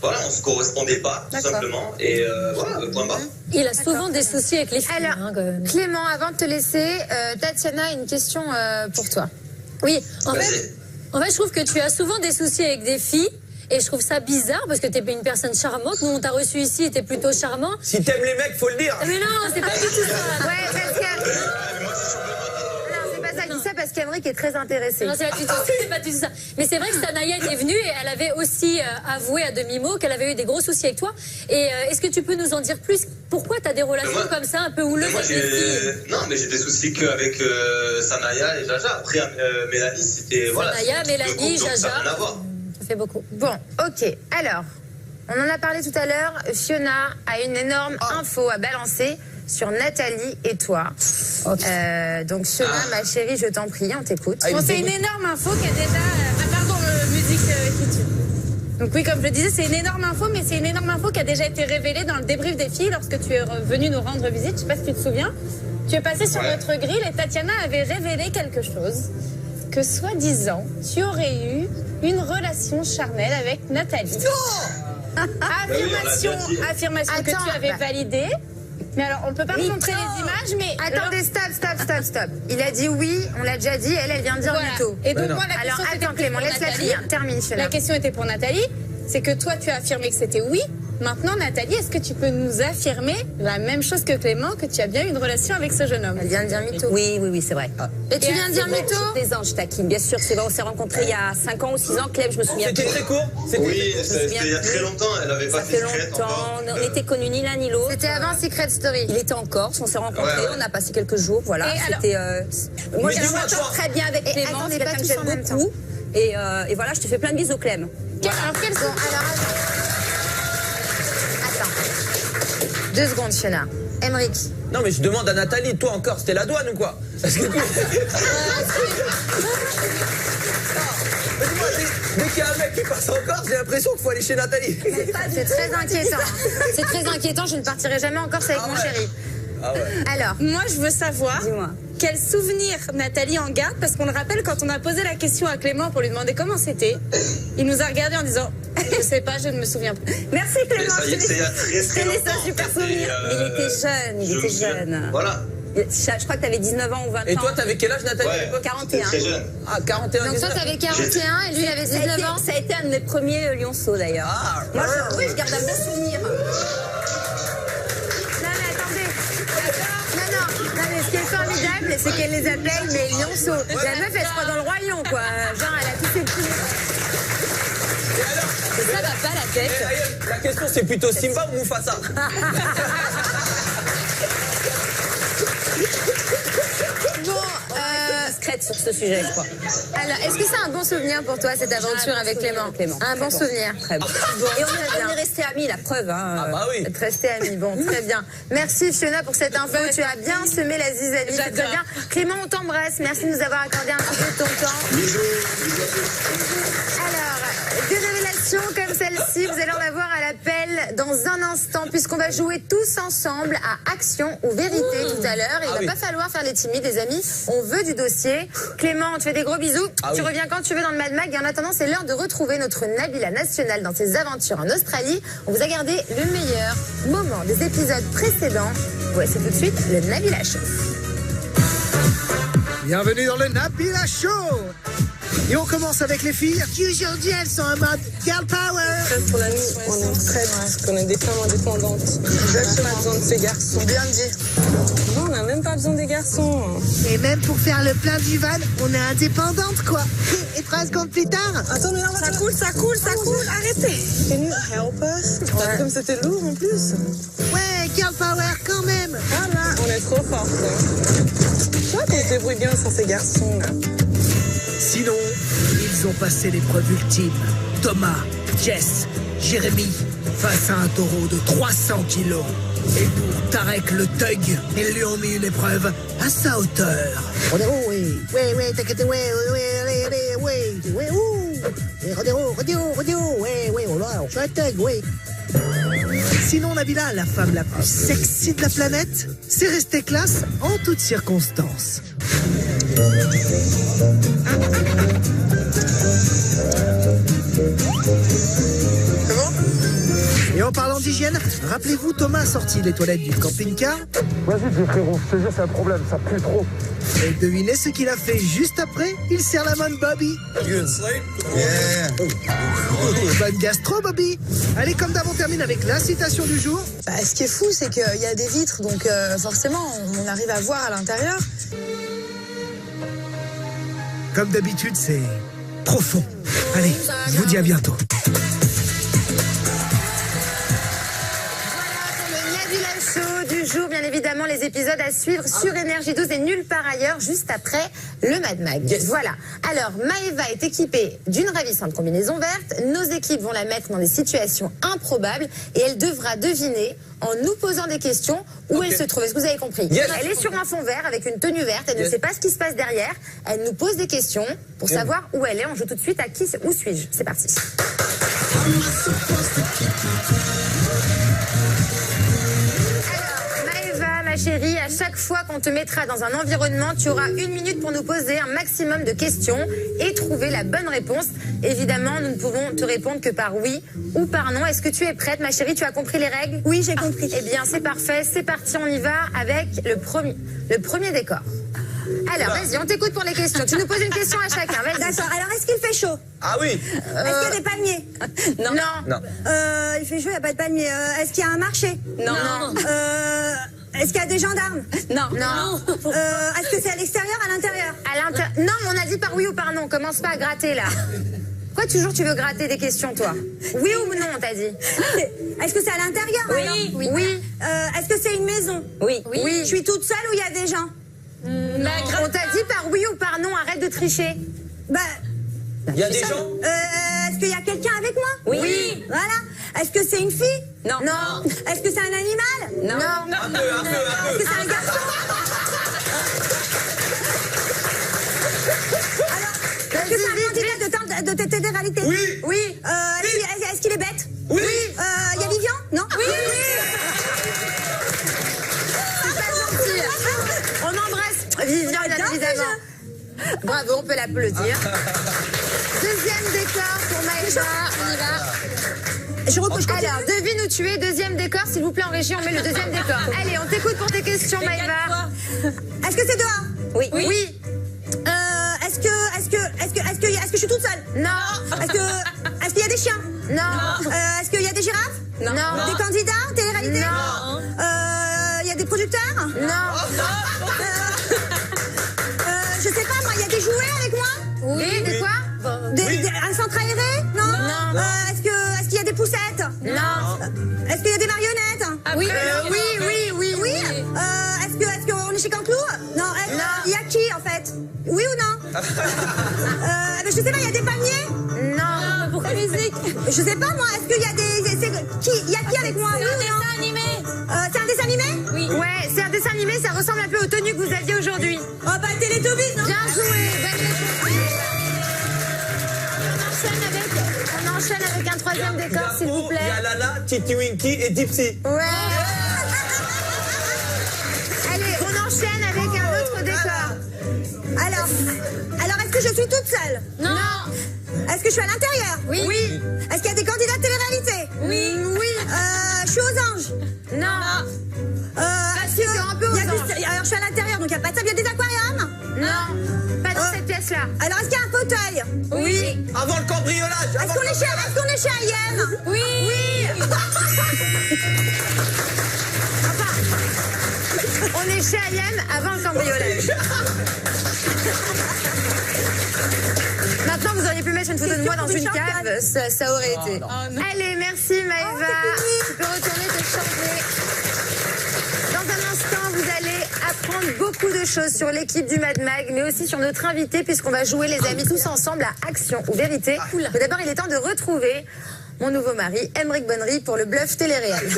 voilà, on se correspondait pas tout simplement et voilà, point barre. Il a souvent des soucis avec les filles. Alors, Clément, avant de te laisser, Tatiana a une question pour toi. Oui, en fait, je trouve que tu as souvent des soucis avec des filles. Et je trouve ça bizarre parce que t'es une personne charmante. Nous, on t'a reçu ici et t'es plutôt charmant. Si t'aimes les mecs, faut le dire. Mais non, c'est pas du tout ça. Ouais, parce que... Non, c'est pas ça. Je dis ça parce qu'Aymeric est très intéressé. Non, c'est pas du tout ça. Mais c'est vrai que Sanaya était venue et elle avait aussi avoué à demi-mot qu'elle avait eu des gros soucis avec toi. Et est-ce que tu peux nous en dire plus? Pourquoi t'as des relations comme ça, un peu houleuses avec les filles? Non, mais j'ai des soucis qu'avec Sanaya et Jaja. Après, Mélanie, c'était... Sanaya, Mélanie, Jaja. Ça n'a rien à voir. Fait beaucoup. Bon, ok. Alors, on en a parlé tout à l'heure. Fiona a une énorme info à balancer sur Nathalie et toi. Donc, Fiona, ma chérie, je t'en prie, on t'écoute. Bon, c'est une énorme info qui a déjà... pardon, musique qui tue. Donc oui, comme je le disais, c'est une énorme info, mais c'est une énorme info qui a déjà été révélée dans le débrief des filles lorsque tu es venu nous rendre visite. Je sais pas si tu te souviens. Tu es passé sur notre grille et Tatiana avait révélé quelque chose. Que soi-disant, tu aurais eu une relation charnelle avec Nathalie. Affirmation que tu avais validée. Mais alors, on ne peut pas vous montrer les images, mais... Attendez, stop. Il a dit oui, on l'a déjà dit, elle vient de dire mytho. Et donc, moi, la question alors, attends, Clément, laisse la finir. Termine, Fiona. La question était pour Nathalie. C'est que toi, tu as affirmé que c'était oui. Maintenant, Nathalie, est-ce que tu peux nous affirmer la même chose que Clément, que tu as bien eu une relation avec ce jeune homme? Elle vient de dire mytho. Oui, c'est vrai. Et tu viens de dire mytho? Des anges, taquine, bien sûr. C'est vrai, on s'est rencontrés il y a 5 ans ou 6 ans. Clem, je me souviens. C'était très court. Oui, c'était il y a très longtemps. Elle avait pas fait Secret encore. On était connus ni l'un ni l'autre. C'était avant Secret Story. Il était en Corse, on s'est rencontrés, on a passé quelques jours, voilà. C'était. Moi, je m'entends très bien avec Clément, c'est quelqu'un que j'aime beaucoup. Et voilà, je te fais plein de bisous, Clem. Alors, quels sont... Attends. 2 secondes, Fiona. Emmerich. Non, mais je demande à Nathalie, toi encore, c'était la douane ou quoi? Parce que... Dès qu'il y a un mec qui passe encore, j'ai l'impression qu'il faut aller chez Nathalie. C'est très inquiétant. C'est très inquiétant, je ne partirai jamais en Corse avec mon chéri. Ah ouais. Alors, moi, je veux savoir quel souvenir Nathalie en garde, parce qu'on le rappelle, quand on a posé la question à Clément pour lui demander comment c'était, il nous a regardé en disant je sais pas, je ne me souviens plus. Merci Clément. C'est il y a très longtemps. C'est un super souvenir. Il était jeune. Voilà. Je crois que tu avais 19 ans ou 20 ans. Et toi, t'avais quel âge, Nathalie? 41. Très jeune. Ah, 41. Donc toi, t'avais 41 et lui, il avait 19 ans. Ça a été un de mes premiers lionceaux d'ailleurs. Moi, je garde un bon souvenir. Non, mais ce qui est formidable, c'est qu'elle les appelle mais lionceaux. La meuf, elle se croit dans le royaume, quoi. Genre, elle a tous ses petits... Ça va pas la tête. La question, c'est plutôt Simba ou Mufasa? Discrète sur ce sujet, je crois. Alors, est-ce que c'est un bon souvenir pour toi, cette aventure avec Clément? Un bon souvenir. Très bon. Et on est restés amis, la preuve. Ah bah oui. Restés amis, bon, très bien. Merci Fiona pour cette info. Tu as bien semé la zizanie, c'est très bien. Clément, on t'embrasse. Merci de nous avoir accordé un petit peu de ton temps. Bisous. Alors, des révélations comme celle-ci, vous allez en avoir à l'appel dans un instant, puisqu'on va jouer tous ensemble à Action ou Vérité tout à l'heure. Il va pas falloir faire les timides, les amis. On veut du dossier. Clément, on te fait des gros bisous. Tu reviens quand tu veux dans le Mad Mag. Et en attendant, c'est l'heure de retrouver notre Nabila nationale dans ses aventures en Australie. On vous a gardé le meilleur moment des épisodes précédents. Voici tout de suite le Nabila Show. Bienvenue dans le Nabila Show. Et on commence avec les filles qui aujourd'hui elles sont en mode girl power. Pour la nuit, on est prêtes parce qu'on est des femmes indépendantes. On n'a pas besoin de ces garçons. Bien dit. Non, on n'a même pas besoin des garçons. Et même pour faire le plein du van, on est indépendante quoi. Et 3 secondes plus tard. Attends, mais non, ça coule, arrêtez. Can you help us? Comme c'était lourd en plus. Ouais, girl power quand même. Voilà, on est trop fortes. Tu vois qu'on se débrouille bien sans ces garçons là. Sinon, ils ont passé l'épreuve ultime. Thomas, Jess, Jérémy, face à un taureau de 300 kilos. Et pour Tarek le Thug, ils lui ont mis une épreuve à sa hauteur. T'inquiète, je suis un Thug, Sinon, Nabila, la femme la plus sexy de la planète, c'est restée classe en toutes circonstances. Et en parlant d'hygiène, rappelez-vous, Thomas a sorti les toilettes du camping-car. Vas-y, frérot, je te jure, c'est un problème, ça pue trop. Et devinez ce qu'il a fait juste après? Il serre la main de Bobby. Bonne gastro, Bobby. Allez, comme d'hab, on termine avec la citation du jour. Ce qui est fou, c'est qu'il y a des vitres, donc forcément, on arrive à voir à l'intérieur. Comme d'habitude, c'est profond. Allez, je vous dis à bientôt. Du jour, bien évidemment, les épisodes à suivre sur Énergie 12 et nulle part ailleurs, juste après le Mad Mag. Voilà. Alors, Maëva est équipée d'une ravissante combinaison verte. Nos équipes vont la mettre dans des situations improbables et elle devra deviner, en nous posant des questions, où elle se trouve. Est-ce que vous avez compris? Elle est sur un fond vert avec une tenue verte. Elle ne sait pas ce qui se passe derrière. Elle nous pose des questions pour savoir où elle est. On joue tout de suite à qui, où suis-je? C'est parti. ma chérie, à chaque fois qu'on te mettra dans un environnement, tu auras 1 minute pour nous poser un maximum de questions et trouver la bonne réponse. Évidemment, nous ne pouvons te répondre que par oui ou par non. Est-ce que tu es prête, ma chérie? Tu as compris les règles? Oui, j'ai compris. Eh bien, c'est parfait. C'est parti, on y va avec le premier décor. Alors, vas-y, on t'écoute pour les questions. Tu nous poses une question à chacun, vas-y. D'accord, alors est-ce qu'il fait chaud? Ah oui. Est-ce qu'il y a des palmiers? Non. Il fait chaud, il n'y a pas de palmiers. Est-ce qu'il y a un marché? Non. Est-ce qu'il y a des gendarmes? Non. Est-ce que c'est à l'extérieur, à l'intérieur? Non, mais on a dit par oui ou par non. Commence pas à gratter, là. Pourquoi toujours tu veux gratter des questions, toi? Oui ou non, on t'a dit? Est-ce que c'est à l'intérieur? Oui. Est-ce que c'est une maison? Oui. Je suis toute seule ou il y a des gens? On t'a dit par oui ou par non, arrête de tricher. Il y a des gens? Est-ce qu'il y a quelqu'un avec moi? Oui. Voilà. Est-ce que c'est une fille? Non. Est-ce que c'est un animal? Non. Un peu. Est-ce que c'est un garçon? Alors, est-ce que c'est un candidat de télé-réalité? Oui. Est-ce qu'il est bête? Oui. Il y a Vivian? Non? Oui. C'est pas gentil. On embrasse Vivian, bien évidemment. Bravo, on peut l'applaudir. Deuxième décor pour Maëva, on y va. Alors, devine où tu es, deuxième décor, s'il vous plaît, en régie, on met le deuxième décor. Allez, on t'écoute pour tes questions, Maëva. Est-ce que c'est dehors? Oui. Est-ce que je suis toute seule? Non. Est-ce qu'il y a des chiens? Non. Est-ce qu'il y a des girafes? Non. Des candidats, télé-réalité? Non. Il y a des producteurs? Non. Je sais pas, moi, il y a des jouets avec moi? Oui. Des quoi? Un centre aéré? Non. Est-ce qu'il y a des poussettes? Non. Est-ce qu'il y a des marionnettes? Oui. Oui. Est-ce qu'on est chez Canclou? Non. Il y a qui, en fait? Oui ou non? Je sais pas, il y a des palmiers? Non. Pourquoi musique? Je sais pas, moi. Est-ce qu'il y a des... Il y a qui avec moi? Oui ou non? Dessin animé. C'est un dessin animé? Oui. Ouais, c'est un dessin animé, ça ressemble un peu aux tenues que vous aviez aujourd'hui. Oh bah Télétobies, non? Bien joué, bonne réponse. On enchaîne avec un troisième décor, s'il vous plaît. Il y a Lala, Titi Winky et Dipsy. Ouais. Allez, on enchaîne avec un autre décor. Alors est-ce que je suis toute seule? Non. Est-ce que je suis à l'intérieur? Oui. Est-ce qu'il y a des candidats de télé-réalité? Oui. Je suis aux anges? Non. C'est un peu aux anges. Alors je suis à l'intérieur, donc il n'y a pas de ça. Il y a des aquariums? Non. Pas dans cette pièce-là. Alors est-ce qu'il y a un fauteuil? Oui. Avant le cambriolage. Est-ce qu'on est chez Ayem? Oui. On est chez Ayem avant le cambriolage. Maintenant, vous auriez pu mettre une photo de moi dans une cave, ça aurait été. Allez, merci Maëva. Tu peux retourner te changer. Dans un instant, vous allez apprendre beaucoup de choses sur l'équipe du Mad Mag, mais aussi sur notre invité, puisqu'on va jouer, les amis, tous ensemble à Action ou Vérité. Mais d'abord, il est temps de retrouver mon nouveau mari, Aymeric Bonnery, pour le bluff télé-réel.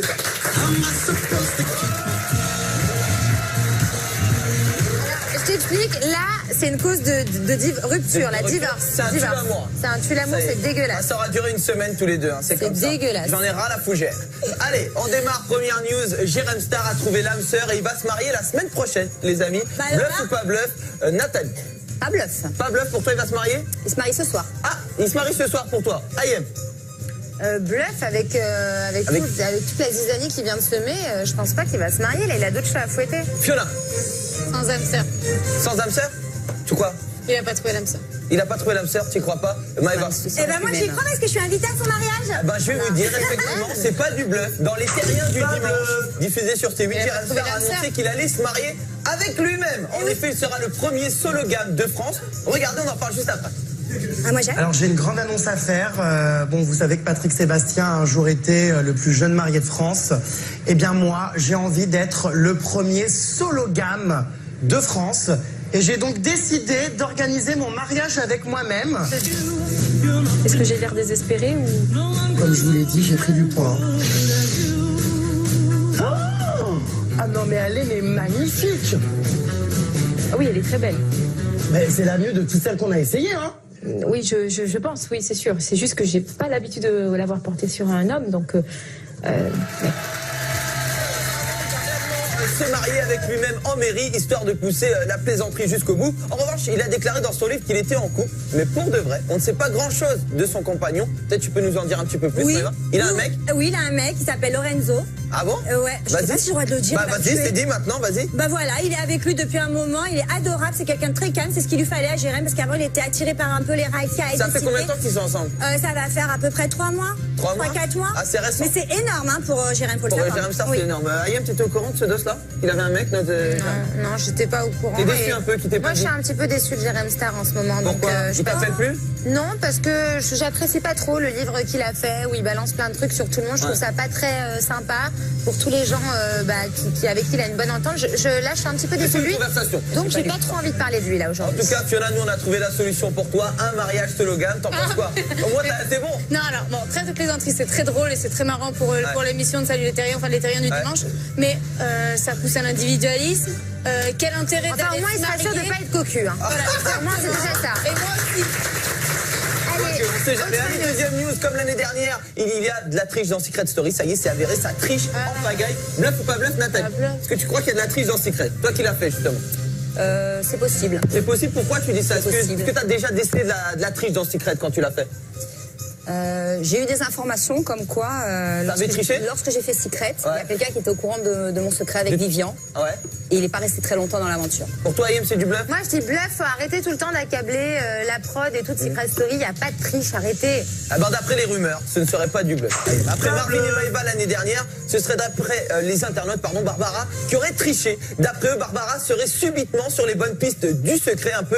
Je t'explique, là, c'est une cause de rupture, la divorce. C'est un tue-l'amour. C'est un tue-l'amour, c'est dégueulasse. Ça aura duré une semaine tous les deux, hein. C'est comme ça. Dégueulasse. J'en ai ras la fougère. Allez, on démarre, première news. Jérém Star a trouvé l'âme sœur et il va se marier la semaine prochaine, les amis. Bluff ou pas bluff? Nathalie. Pas bluff. Pas bluff, pour toi, il va se marier? Il se marie ce soir. Ah, il se marie ce soir pour toi. Ayem. Bluff avec toute la zizanie qui vient de semer, je pense pas qu'il va se marier. Là, il a d'autres chats à fouetter. Fiona. Sans âme sœur. Sans âme sœur? Tu crois? Il a pas trouvé l'âme sœur. Il a pas trouvé l'âme sœur, tu crois pas? Maëva. Eh ben moi j'y crois parce que je suis invitée à son mariage. Je vais vous dire, effectivement, c'est pas du bluff. Dans les terriens du dimanche, diffusé sur T8, Jérém Star a annoncé qu'il allait se marier avec lui-même. En effet, il sera le premier sologame de France. Regardez, on en parle juste après. Alors j'ai une grande annonce à faire. Vous savez que Patrick Sébastien a un jour été le plus jeune marié de France. Eh bien moi, j'ai envie d'être le premier sologame de France. Et j'ai donc décidé d'organiser mon mariage avec moi-même. Est-ce que j'ai l'air désespérée ou... Comme je vous l'ai dit, j'ai pris du poids. Ah non, mais elle est magnifique. Ah oui, elle est très belle. Mais c'est la mieux de toutes celles qu'on a essayées, hein. Oui, je pense, oui, c'est sûr. C'est juste que j'ai pas l'habitude de l'avoir portée sur un homme, donc... se marier avec lui-même en mairie, histoire de pousser la plaisanterie jusqu'au bout. En revanche, il a déclaré dans son livre qu'il était en couple, mais pour de vrai, on ne sait pas grand-chose de son compagnon. Peut-être tu peux nous en dire un petit peu plus, Oui. Maëva. Il a un mec? Oui, il a un mec, il s'appelle Lorenzo. Ah bon? Ouais, je sais pas si j'ai le droit de le dire. Bah vas-y, c'est dit maintenant, vas-y. Bah voilà, il est avec lui depuis un moment, il est adorable, c'est quelqu'un de très calme, c'est ce qu'il lui fallait à Jérém, parce qu'avant il était attiré par un peu les racailles. Ça fait combien de temps qu'ils sont ensemble? Ça va faire à peu près 3 mois. 3 mois? 4 mois. Ah, c'est récent. Mais c'est énorme hein, pour Jérém, faut le Pour savoir. Jérém Star, Oui. c'est énorme. Ayem, t'étais au courant de ce dos-là? Il avait un mec Non, j'étais pas au courant. T'es déçu et un peu qu'il t'ait pas Moi, je dit? suis un petit peu déçue de Jérém Star en ce moment. Pourquoi? Donc, Il t'appelle plus? Non, parce que j'apprécie pas trop le livre qu'il a fait, où il balance plein de trucs sur tout le monde. Je trouve ça pas très sympa pour tous les gens avec qui il a une bonne entente. Là, je suis un petit peu déçue de lui. Donc, j'ai pas trop envie de parler de lui là En aujourd'hui. tout cas, Fiona, nous on a trouvé la solution pour toi. Un mariage slogan, t'en penses quoi? Au moins, c'est bon. Non, alors, bon, très de plaisanterie, c'est très drôle et c'est très marrant pour l'émission de Salut les Terriens, enfin les Terriens du dimanche. Mais ça pousse à l'individualisme. Quel intérêt Enfin, au moins, il sera sûr de pas être cocu. Hein. Voilà, au moins, c'est déjà ça. Et moi aussi. Allez, On sait jamais. Allez, deuxième news, comme l'année dernière, il y a de la triche dans Secret Story. Ça y est, c'est avéré, ça triche en pagaille. Bluff ou pas bluff, Nathalie? Est-ce que tu crois qu'il y a de la triche dans Secret? Toi qui l'as fait, justement. c'est possible. C'est possible, pourquoi tu dis ça? Est-ce que tu as déjà décelé de la triche dans Secret quand tu l'as fait? J'ai eu des informations comme quoi, lorsque j'ai fait Secret, il y a quelqu'un qui était au courant de mon secret avec Vivian. Ouais. Et il n'est pas resté très longtemps dans l'aventure. Pour toi, Ayem, c'est du bluff? Moi, je dis bluff, faut arrêter tout le temps d'accabler la prod et toute Secret Story. Il n'y a pas de triche, arrêtez. Ah ben, d'après les rumeurs, ce ne serait pas du bluff. Après Marvin et Maëva l'année dernière, ce serait d'après les internautes, Barbara, qui aurait triché. D'après eux, Barbara serait subitement sur les bonnes pistes du secret, un peu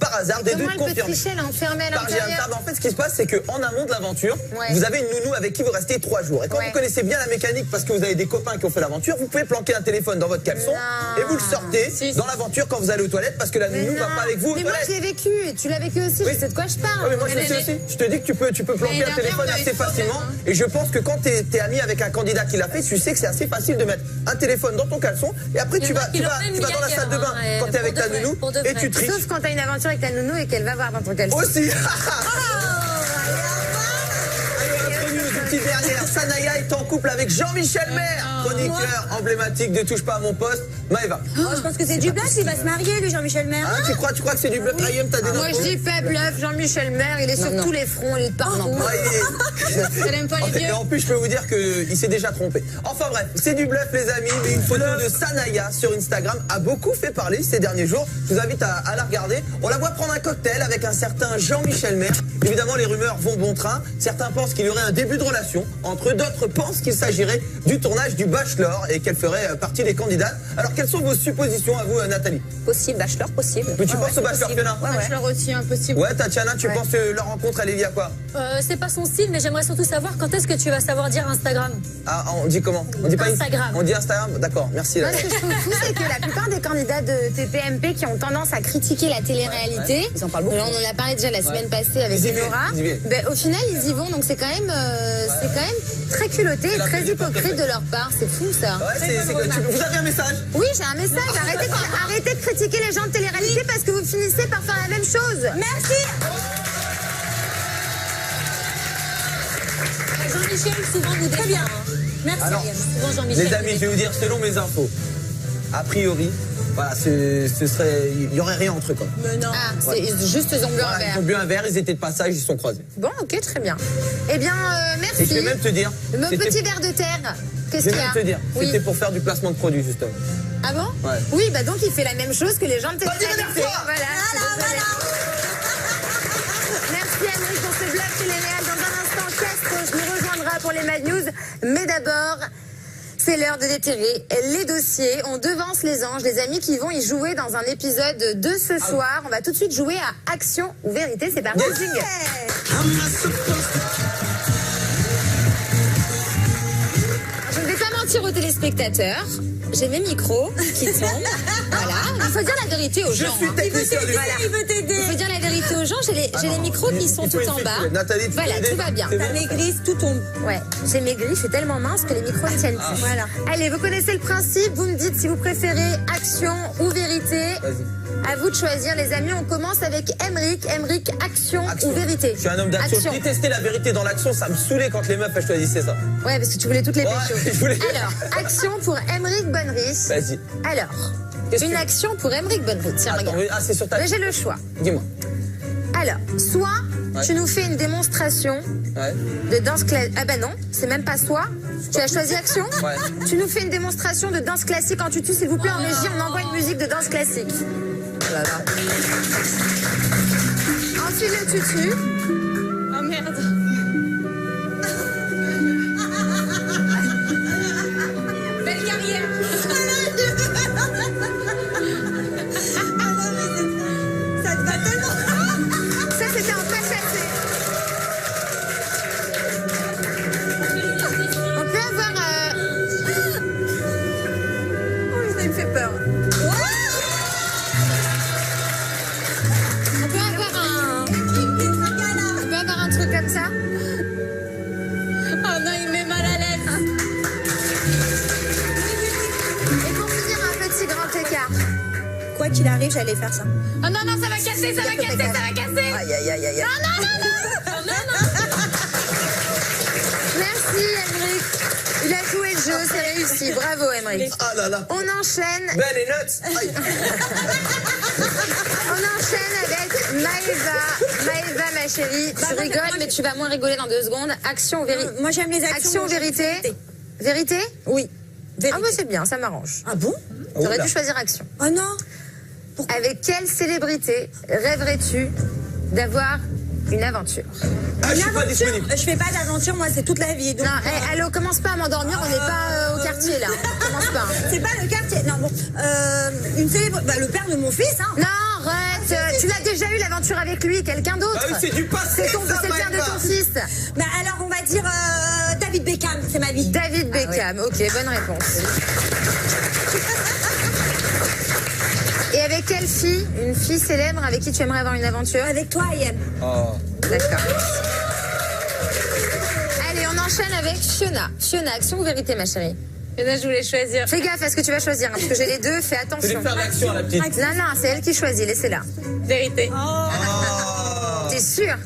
par hasard, des Comment doutes elle peut confirmés. tricher, elle est enfermée à l'intérieur? En fait, ce qui se passe, c'est qu'en amont de l'aventure, vous avez une nounou avec qui vous restez 3 jours. Et quand vous connaissez bien la mécanique, parce que vous avez des copains qui ont fait l'aventure, vous pouvez planquer un téléphone dans votre caleçon et vous le sortez dans l'aventure quand vous allez aux toilettes, parce que la nounou va pas avec vous aux Mais moi, toilettes. je l'ai vécu, et tu l'as vécu aussi, je sais de quoi je parle. Ouais, mais moi je le sais aussi. Je te dis que tu peux planquer un téléphone assez facilement. Et je pense que quand t'es ami avec un candidat qui l'a fait, tu sais que c'est assez facile de mettre un téléphone dans ton caleçon et après tu vas dans la salle de bain quand t'es avec ta nounou et tu triches. Sauf quand t'as une aventure avec ta nounou et qu'elle va voir dans ton caleçon. Aussi. Petite dernière, Sanaya est en couple avec Jean-Michel Maire, chroniqueur emblématique de Touche pas à mon poste. Maëva. Je pense que c'est du bluff, il va se marier lui, Jean-Michel Maire. Ah, tu crois que c'est du bluff? Ayem, t'as des Moi, infos? je dis pas bluff, Jean-Michel Maire, il est sur tous les fronts, il est partout. Elle aime pas les vieux. Et en plus, je peux vous dire qu'il s'est déjà trompé. Enfin bref, c'est du bluff, les amis. Mais une photo de Sanaya sur Instagram a beaucoup fait parler ces derniers jours. Je vous invite à la regarder. On la voit prendre un cocktail avec un certain Jean-Michel Maire. Évidemment, les rumeurs vont bon train. Certains pensent qu'il y aurait un début de relation entre eux. D'autres pensent qu'il s'agirait du tournage du Bachelor et qu'elle ferait partie des candidates. Alors, quelles sont vos suppositions à vous, Nathalie? Possible, Bachelor, possible. Mais tu penses au Bachelor, Fiona? Bachelor aussi, impossible. Ouais, Tatiana, tu penses que leur rencontre, elle est liée à quoi? C'est pas son style, mais j'aimerais surtout savoir quand est-ce que tu vas savoir dire Instagram. Ah, on dit comment? On dit pas Instagram. On dit Instagram? D'accord, merci. Moi, ce que je trouve fou, c'est que la plupart des candidats de TPMP qui ont tendance à critiquer la télé-réalité, ils en parlent beaucoup. on en a parlé déjà la semaine passée avec Laura, au final, ils y vont, donc c'est quand même très culotté et très hypocrite de leur part. C'est fou, ça. Vous avez un message? Oui, j'ai un message. Arrêtez de critiquer les gens de télé-réalité parce que vous finissez par faire la même chose. Merci. Jean-Michel, souvent vous défend. Bien. Merci. Alors, souvent Jean-Michel. les amis, je vais vous dire selon mes infos. A priori, voilà, il y aurait rien entre eux quoi. Mais non. Ah, c'est juste ils ont bu un verre. Ils ont bu un verre, ils étaient de passage, ils se sont croisés. Bon, ok, très bien. Eh bien, merci. Et je vais même te dire. Mon petit verre de terre. Qu'est-ce qu'il y a? Je vais même te dire. Oui. C'était pour faire du placement de produits justement. Ah bon? Ouais. Oui, bah donc il fait la même chose que les gens de télé-réalité. Voilà. Merci Anne pour ce bluff téléréal. Dans un instant, Castres nous rejoindra pour les Mad News. Mais d'abord, c'est l'heure de déterrer les dossiers. On devance les anges, les amis qui vont y jouer dans un épisode de ce soir. On va tout de suite jouer à Action ou Vérité. C'est parti. Je ne vais pas mentir aux téléspectateurs. J'ai mes micros qui tombent. Voilà. Il faut dire la vérité aux gens. Je suis technicien du Il veut t'aider. Il faut dire la vérité aux gens. J'ai les micros qui sont tout en bas. Nathalie, voilà, tout va bien. T'as maigri, tout tombe. Ouais, j'ai maigri, je suis tellement mince que les micros ne tiennent plus. Voilà. Allez, vous connaissez le principe. Vous me dites si vous préférez action ou vérité. Vas-y. À vous de choisir, les amis. On commence avec Emric. Emric, action ou vérité? Je suis un homme d'action. Je détestais la vérité dans l'action. Ça me saoulait quand les meufs elles choisissaient ça. Ouais, parce que tu voulais toutes les pécho. Je voulais... Alors, action pour Emric, bonne Bonnery. Vas-y. Alors, une action pour Émeric Bonnery. Tiens, Attends, regarde. ah, c'est sur ta... Mais j'ai le choix. Dis-moi. Alors, soit tu nous fais une démonstration de danse classique. Ah bah non, c'est même pas soit. Tu as choisi action. Tu nous fais une démonstration de danse classique en tutu, s'il vous plaît. En régie, on envoie une musique de danse classique. Voilà. Ensuite, le tutu. Oh merde. Belle carrière. Ça te va tellement. Ça, c'était en pas chassé. On peut avoir... Oh, ça me fait peur. On peut avoir un truc comme ça. Oh non, il met mal à l'aise. Et pour finir, un petit grand écart. Quoi qu'il arrive, j'allais faire ça. Oh non, non, ça va casser, ça va casser, ça va casser. Aïe, aïe, aïe, aïe. Non, non, non, non. Oh, non, non. Merci, Émeric. Il a joué le jeu, c'est réussi. Bravo, Émeric. Ah là là. On enchaîne. Ben et nuts. On enchaîne avec Maëva. Maëva, ma chérie, tu rigoles, mais tu vas moins rigoler dans 2 secondes. Action ou vérité? Moi, j'aime les actions. Action ou vérité? Vérité? Oui. Ah ouais, c'est bien, ça m'arrange. Ah bon? T'aurais dû choisir action. Oh non. Avec quelle célébrité rêverais-tu d'avoir une aventure? Ah, je suis pas disponible. Je fais pas d'aventure, moi, c'est toute la vie. Donc, non, allô, commence pas à m'endormir, on n'est pas au quartier là. Commence pas. C'est pas le quartier. Non, bon. Une célébrité. Bah, le père de mon fils, hein. Non, arrête. Tu l'as déjà eu l'aventure avec lui, quelqu'un d'autre. Ah oui, c'est du passé. C'est le père de ton fils. Bah, alors, on va dire David Beckham, c'est ma vie. David Beckham, ok, bonne réponse. Et avec quelle fille, une fille célèbre avec qui tu aimerais avoir une aventure? Avec toi, Ayem. Oh. D'accord. Allez, on enchaîne avec Fiona. Fiona, action ou vérité, ma chérie? Fiona, je voulais choisir. Fais gaffe à ce que tu vas choisir, hein, parce que j'ai les deux, fais Tu attention. veux faire l'action à la petite. Non, non, c'est elle qui choisit, laissez-la. Vérité. T'es sûre?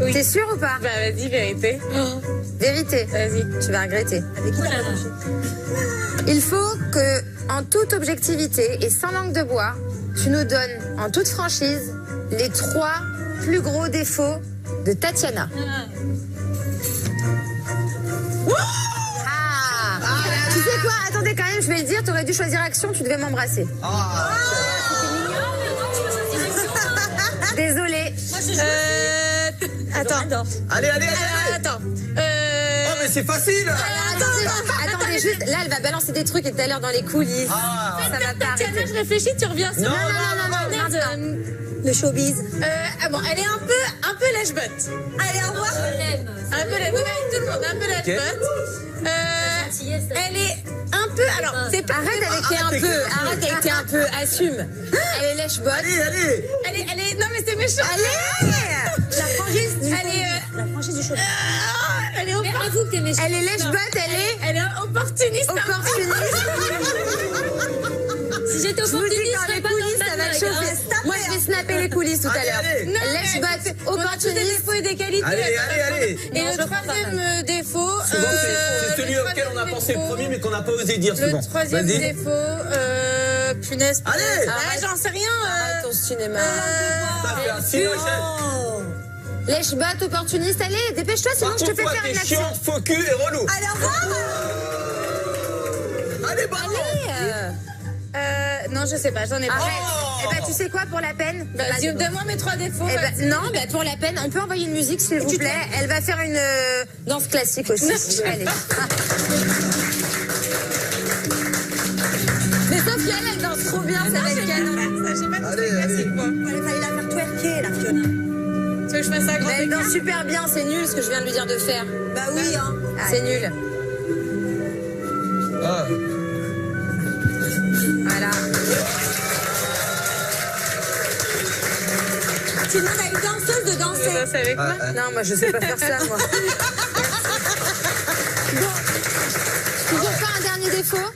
Oui. T'es sûre ou pas? Bah vas-y, vérité. Vérité. Vas-y. Tu vas regretter. Il faut que, en toute objectivité et sans langue de bois, tu nous donnes, en toute franchise, les 3 plus gros défauts de Tatiana. Ah. Tu sais quoi? Attendez quand même, je vais le dire, t'aurais dû choisir action, tu devais m'embrasser. Désolée. Attends. Allez, allez, allez. Attends. Oh, mais c'est facile. Attendez, juste, là, elle va balancer des trucs et tout à l'heure dans les coulisses. Ah. Ça va pas Tatiana, arrêter. je réfléchis, tu reviens sur... Non. Le showbiz. Ah bon, elle est un peu lèche-botte. Allez, au revoir. Un peu lèche-botte, avec tout le monde, un peu lèche-botte. Elle est un peu... Alors, c'est pas... Arrête avec tes un peu, arrête avec tes un peu, assume. Elle est lèche-botte. Allez, allez. Elle est... Non, mais c'est méchant. Allez. La franchise du La franchise du showbiz. Elle est avoue que t'es méchante. Elle est lèche-botte, Elle est opportuniste. Opportuniste. Si j'étais opportuniste, je serais pas dans ça va chauffer. Moi, je vais snapper les coulisses tout à l'heure. Lèche-botte, opportuniste. Des défauts et des qualités. Allez. Et le troisième défaut... Souvent, c'est celui auquel on a pensé le premier, mais qu'on n'a pas osé dire souvent. Le troisième défaut... punaise. Allez. J'en sais rien. Arrête ton cinéma. Ça fait un silogène. Lèche-botte, opportuniste, allez, dépêche-toi, sinon je te fais faire une action. Chiant, faux cul et relou. Allez, au revoir. Allez, bravo. Non, je sais pas, j'en ai pas. Arrête. Eh ben, tu sais quoi, pour la peine Donne-moi mes 3 défauts. Non, pour la peine, on peut envoyer une musique, s'il vous plaît. Elle va faire une danse classique aussi. Allez. Mais sauf qu'elle, elle danse trop bien, ça va être canon. J'ai pas de classique, moi. Il fallait la faire twerker, la Fiona. Tu veux que je fasse ça grand Elle danse super bien, c'est nul ce que je viens de lui dire de faire. Bah oui, hein. C'est nul. Ah. Voilà. Tu demandes à une danseuse de danser. danser avec moi? Non, moi je sais pas faire ça, moi. Bon. Toujours pas un dernier défaut?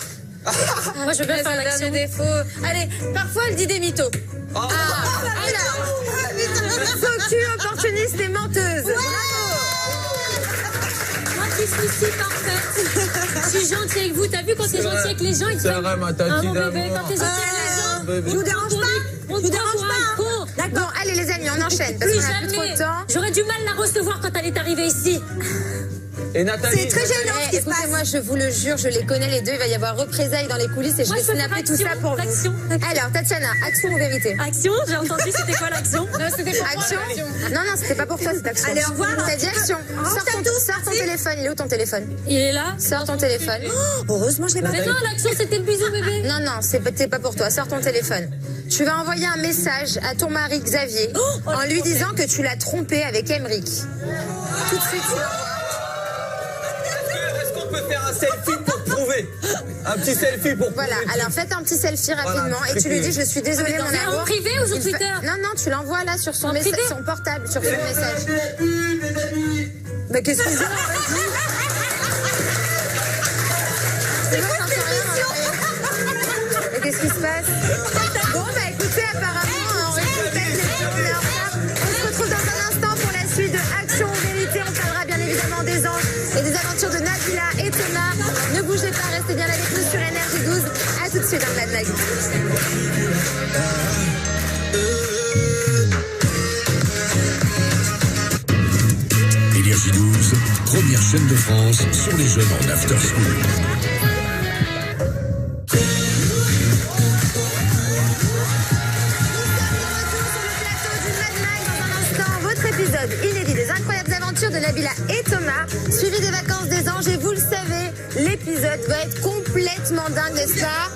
Moi, je veux bien faire un dernier défaut. Allez, parfois, elle dit des mythos. Alors, faux-cul, opportuniste et menteuse. Moi qui suis si parfaite. je suis gentille avec vous. T'as vu quand t'es gentil avec les gens, ils te C'est vrai, ma tati mon bébé, d'amour. quand t'es gentil avec les gens, bébé. Je vous dérange pas. on te dérange pas. Bon, allez les amis, on enchaîne parce Plus qu'on a plus trop jamais. de temps. J'aurais du mal à la recevoir quand elle est arrivée ici. Et Nathalie. C'est très gênant ce qui se passe. Écoutez-moi, je vous le jure, je les connais les deux. Il va y avoir représailles dans les coulisses et je Moi, vais je peux snapper faire tout ça action, pour vous. action. Alors, Tatiana, action ou vérité? Action, j'ai entendu, c'était quoi l'action? Non, c'était pour action. Non, non, c'était pas pour toi cette action. Allez, au revoir. T'as dit action. Sors ton téléphone. Il est où ton téléphone? Il est là. Sors ton téléphone. Heureusement, je l'ai pas Mais fait. non, l'action, c'était le bisou, bébé. Non, non, c'est pas pour toi. Sors ton téléphone. Tu vas envoyer un message à ton mari Xavier en lui disant que tu l'as trompé avec Emeric. Tout de suite, tu l'envoies. Est-ce qu'on peut faire un selfie pour prouver? Un petit selfie pour prouver. Voilà, alors faites un petit selfie rapidement Voilà, et tu lui dis je suis désolée mon Mais en amour. privé ou sur Il fait- Twitter? Non, non, tu l'envoies là sur son, En message, privé son portable, sur son message. Mais qu'est-ce que c'est? C'est quoi cette émission? Mais qu'est-ce qui se passe? Bon, bah écoutez, apparemment, on récupère les filles, on est en retard. On se retrouve dans un instant pour la suite de Action ou Vérité. On parlera bien évidemment des anges et des aventures de Nabila et Thomas. Ne bougez pas, restez bien avec nous sur Énergie 12. À tout de suite dans Mad Mag. Énergie 12, première chaîne de France sur les jeunes en after school. Votre épisode inédit des incroyables aventures de Nabila et Thomas, suivi des vacances des anges. Et vous le savez, l'épisode va être complètement dingue, n'est-ce pas?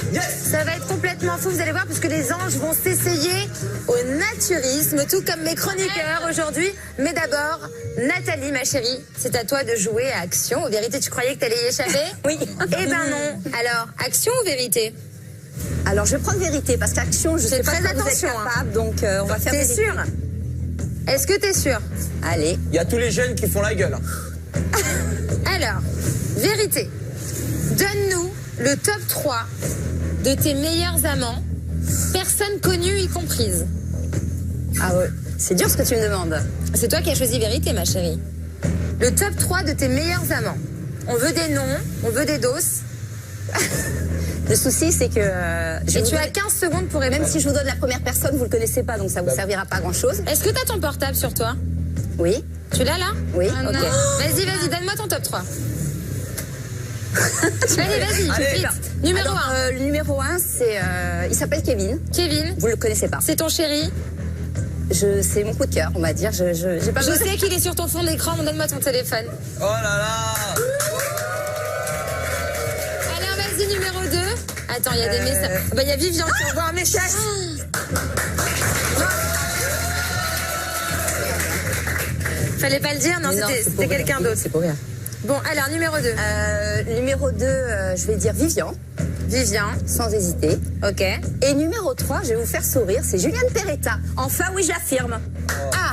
Ça va être complètement fou, vous allez voir, puisque les anges vont s'essayer au naturisme, tout comme mes chroniqueurs aujourd'hui. Mais d'abord, Nathalie, ma chérie, c'est à toi de jouer à Action. Ou Vérité, tu croyais que t'allais y échapper? Oui. Eh ben non. Alors, Action ou Vérité? Alors, je vais prendre vérité parce qu'action, je sais pas Fais si vous êtes attention, hein. capable, donc on va faire T'es vérité. sûr? Est-ce que t'es sûr? Allez. Il y a tous les jeunes qui font la gueule. Alors, Vérité, donne-nous le top 3 de tes meilleurs amants, personnes connues y comprises. Ah ouais, c'est dur ce que tu me demandes. C'est toi qui as choisi Vérité, ma chérie. Le top 3 de tes meilleurs amants. On veut des noms, on veut des doses. Le souci, c'est que... Et tu as 15 secondes pour répondre. Même si je vous donne la première personne, vous le connaissez pas, donc ça vous servira pas à grand-chose. Est-ce que tu as ton portable sur toi? Oui. Tu l'as là? Oui. Ah, Ok. non. Vas-y, donne-moi ton top 3. Vas-y, tout de suite. Numéro 1. Le numéro 1, c'est... il s'appelle Kevin. Kevin. Vous le connaissez pas. C'est ton chéri? C'est mon coup de cœur, on va dire. J'ai pas Je besoin- sais qu'il est sur ton fond d'écran, donne-moi ton téléphone. Oh là là. Alors vas-y, numéro 2. Attends, il y a des messages. Bah, il y a Vivian qui envoie un message. Fallait pas le dire, non, Mais non, c'est c'était pour quelqu'un rire. d'autre. C'est pour rire. Bon, alors, numéro 2. Numéro 2, je vais dire Vivian. Vivian. Sans hésiter. Ok. Et numéro 3, je vais vous faire sourire, c'est Juliane Peretta. Enfin, oui, j'affirme. Ah.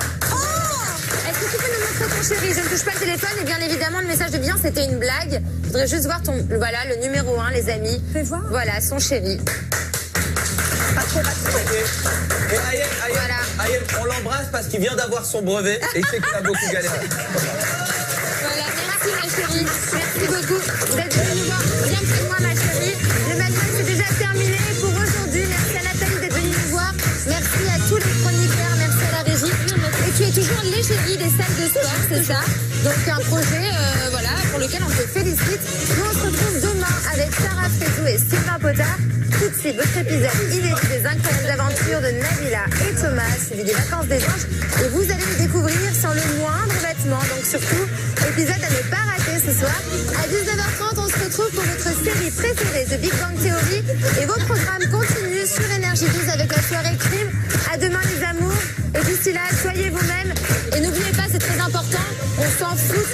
Est-ce que tu peux nous montrer ton chéri? Je ne touche pas le téléphone et bien évidemment, le message de Vivian, c'était une blague. Je voudrais juste voir voilà, le numéro 1, les amis. Fais voir. Voilà, son chéri. Pas trop. Et Ayel, on l'embrasse parce qu'il vient d'avoir son brevet et il sait qu'il a beaucoup galéré. Voilà, merci ma chérie. Merci beaucoup d'être venue nous voir. Viens près de moi ma chérie. Le matin c'est déjà terminé pour aujourd'hui. Merci à Nathalie d'être venue nous voir. Merci à tous les chroniqueurs. Merci à la régie. Et tu es toujours l'égérie des salles de sport, c'est ça? Donc un projet voilà, pour lequel on te félicite. Nous on se retrouve demain avec Sarah Frézou et Sylvain Potard. Tout de suite, votre épisode inédit des incroyables aventures de Nabila et Thomas, suivi des vacances des anges. Et vous allez les découvrir sans le moindre vêtement. Donc surtout, épisode à ne pas rater ce soir. À 19h30, on se retrouve pour votre série préférée de Big Bang Theory. Et vos programmes continuent sur Énergie 12 avec la soirée crime. À demain les amours. Et d'ici là, soyez vous-même. Et n'oubliez pas, c'est très important, on s'en fout.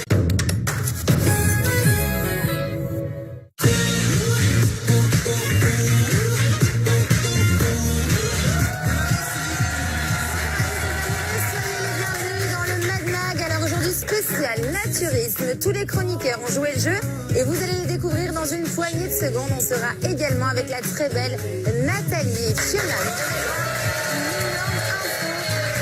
Spécial naturisme. Tous les chroniqueurs ont joué le jeu et vous allez les découvrir dans une poignée de secondes. On sera également avec la très belle Nathalie Fiona.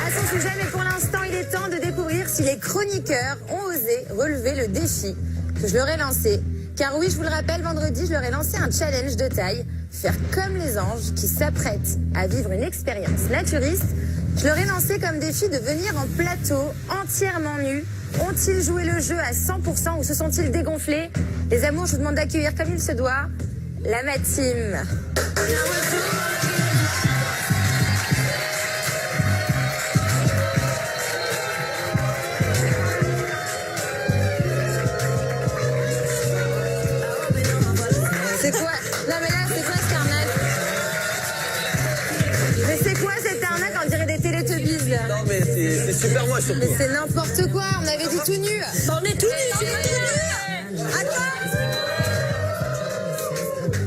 À son sujet, mais pour l'instant, il est temps de découvrir si les chroniqueurs ont osé relever le défi que je leur ai lancé. Car oui, je vous le rappelle, vendredi, je leur ai lancé un challenge de taille. Faire comme les anges qui s'apprêtent à vivre une expérience naturiste. Je leur ai lancé comme défi de venir en plateau entièrement nus. Ont-ils joué le jeu à 100% ou se sont-ils dégonflés? Les amours, je vous demande d'accueillir comme il se doit la Mateam. C'est quoi? Non mais là, c'est quoi cette arnaque? Mais c'est quoi cette arnaque? On dirait des Teletubbies là. Non mais c'est super moche surtout. Mais c'est n'importe quoi, on avait dit tout nu. On est tout nus, c'est pas tout nu. Attends.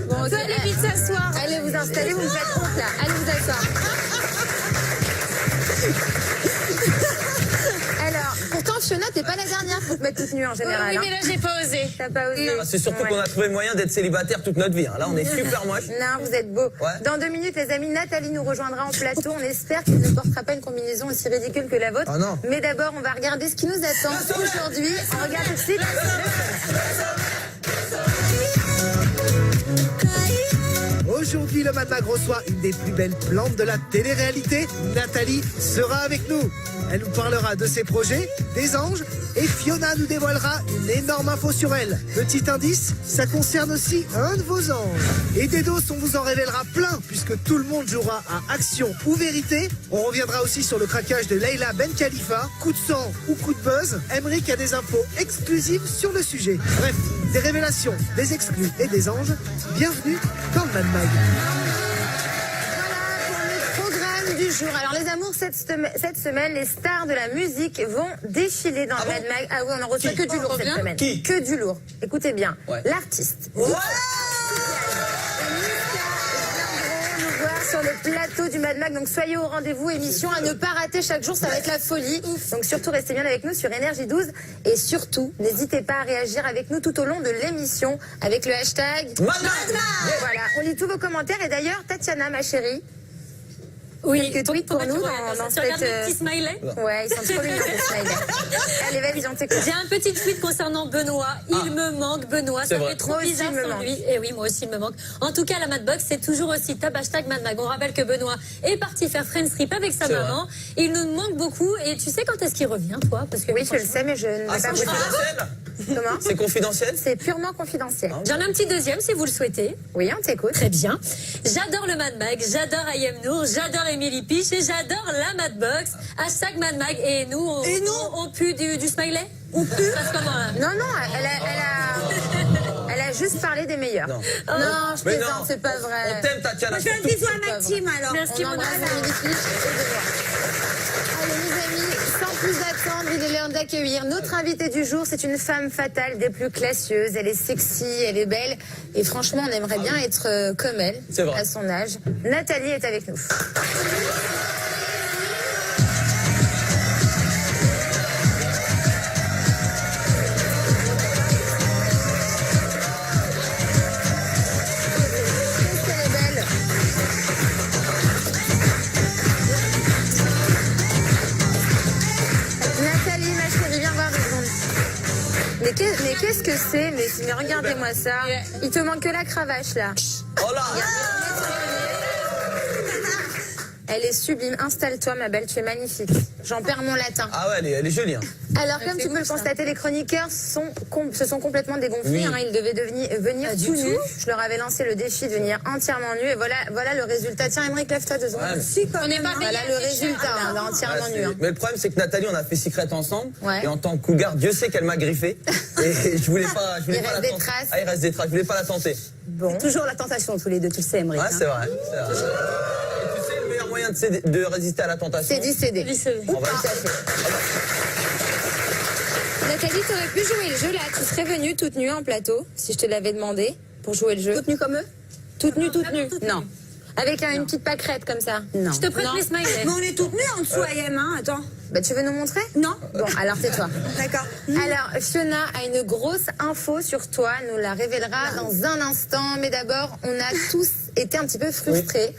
Bon, ok, allez vite s'asseoir. Allez vous installer, vous me faites honte là. Allez vous asseoir. Alors, pourtant Fiona, t'es pas la dernière pour te mettre toute nue en général. Oui, mais là j'ai pas osé. T'as pas osé. C'est surtout qu'on a trouvé le moyen d'être célibataire toute notre vie. Là, on est super moche. Non, vous êtes beau. Ouais. Dans 2 minutes, les amis, Nathalie nous rejoindra en plateau. On espère qu'elle ne portera pas une combinaison aussi ridicule que la vôtre. Ah non. Mais d'abord, on va regarder ce qui nous attend aujourd'hui. On regarde tout de suite. Aujourd'hui, le Mad Mag reçoit une des plus belles plantes de la télé-réalité. Nathalie sera avec nous. Elle nous parlera de ses projets, des anges, et Fiona nous dévoilera une énorme info sur elle. Petit indice, ça concerne aussi un de vos anges. Et des doses, on vous en révélera plein, puisque tout le monde jouera à action ou vérité. On reviendra aussi sur le craquage de Leila Ben Khalifa. Coup de sang ou coup de buzz, Emmerich a des infos exclusives sur le sujet. Bref, des révélations, des exclus et des anges. Bienvenue dans le Mad Mag. Du jour. Alors les amours, cette semaine, les stars de la musique vont défiler dans le Mad Mag. Ah oui, on en reçoit que du lourd cette semaine. Qui? Que du lourd. Écoutez bien, Ouais. l'artiste. Ouais. Nous voir sur le plateau du Mad Mag. Donc soyez au rendez-vous, émission à ne pas rater chaque jour, ça va être la folie. Donc surtout restez bien avec nous sur Énergie 12 et surtout n'hésitez pas à réagir avec nous tout au long de l'émission avec le hashtag Mad Mag. Voilà, on lit tous vos commentaires et d'ailleurs Tatiana, ma chérie. Oui, Quelques tweets pour nous dans tu cette... regardes le petit smiley? Ouais, ils sont trop mignons les smileys. Allez, vas-y, on t'écoute. J'ai un petit tweet concernant Benoît. Il me manque, Benoît. C'est Ça vrai. fait trop Moi aussi, bizarre il me sans manque. lui. Et oui, moi aussi, il me manque. En tout cas, la Madbox, c'est toujours aussi top hashtag Madmag. On rappelle que Benoît est parti faire Friends Trip avec sa C'est maman. Il nous manque beaucoup. Et tu sais quand est-ce qu'il revient, toi? Parce que Oui, je le sais, mais je ne vais Ah, c'est pas vous dire. confidentiel? Comment? C'est confidentiel? C'est purement confidentiel. J'en ai un petit deuxième, si vous le souhaitez. Oui, on t'écoute. Très bien. J'adore le Mad Mag, j'adore Ayem Nour, j'adore Émilie Piche et j'adore la Madbox. Hashtag Mad Mag. Et nous, on pue du smiley? On pue? Comment, là? Non, non, elle a juste parlé des meilleurs. Non. Non, je Mais plaisante, non. c'est pas vrai. On t'aime, Tatiana. Je fais un bisou à ma team alors. Merci, On mon embrasse amour. Émilie Piche et Benoît. Allez, les amis, sans plus attendre, il est l'heure d'accueillir notre invitée du jour. C'est une femme fatale des plus classieuses. Elle est sexy, elle est belle. Et franchement, on aimerait bien être comme elle, C'est vrai. à son âge. Nathalie est avec nous. Qu'est-ce qu'elle est belle. Nathalie, ma chérie, viens voir une seconde. Mais qu'est-ce que c'est? Mais regardez-moi ça. Il te manque que la cravache là. Oh là. Elle est sublime. Installe-toi, ma belle, tu es magnifique. J'en perds mon latin. Ah ouais, elle est jolie. Hein. Alors, comme tu peux le constater, les chroniqueurs se sont complètement dégonflés. Oui. Hein, ils devaient venir tout nus. Je leur avais lancé le défi de venir entièrement nus. Et voilà le résultat. Tiens, Emmerich, lève-toi 2 secondes. Ouais, mais- Si, quand même. Voilà le résultat, hein, là, entièrement Ouais, nu. Hein. mais le problème, c'est que Nathalie, on a fait Secret ensemble. Ouais. Et en tant que cougar, Dieu sait qu'elle m'a griffé. Et je voulais pas Il la reste des tenter. traces. Ah, il reste des traces. Je voulais pas la tenter. Bon. Toujours la tentation tous les deux, tu le sais, Emmerich. Ouais, c'est vrai. C'est vrai. Et tu sais, le meilleur moyen de résister à la tentation. C'est d'y céder. On va Tout à fait. Nathalie, t'aurais pu jouer le jeu là. Tu serais venue toute nue en plateau, si je te l'avais demandé, pour jouer le jeu. Toute nue comme eux? Toute nue. Non. Avec une petite pâquerette comme ça. Non. Je te prête les smileys. Mais on est toutes nues en dessous, Ayem, hein, attends. Bah, tu veux nous montrer? Non. Bon, alors tais-toi. D'accord. Alors, Fiona a une grosse info sur toi, nous la révélera dans un instant. Mais d'abord, on a tous été un petit peu frustrés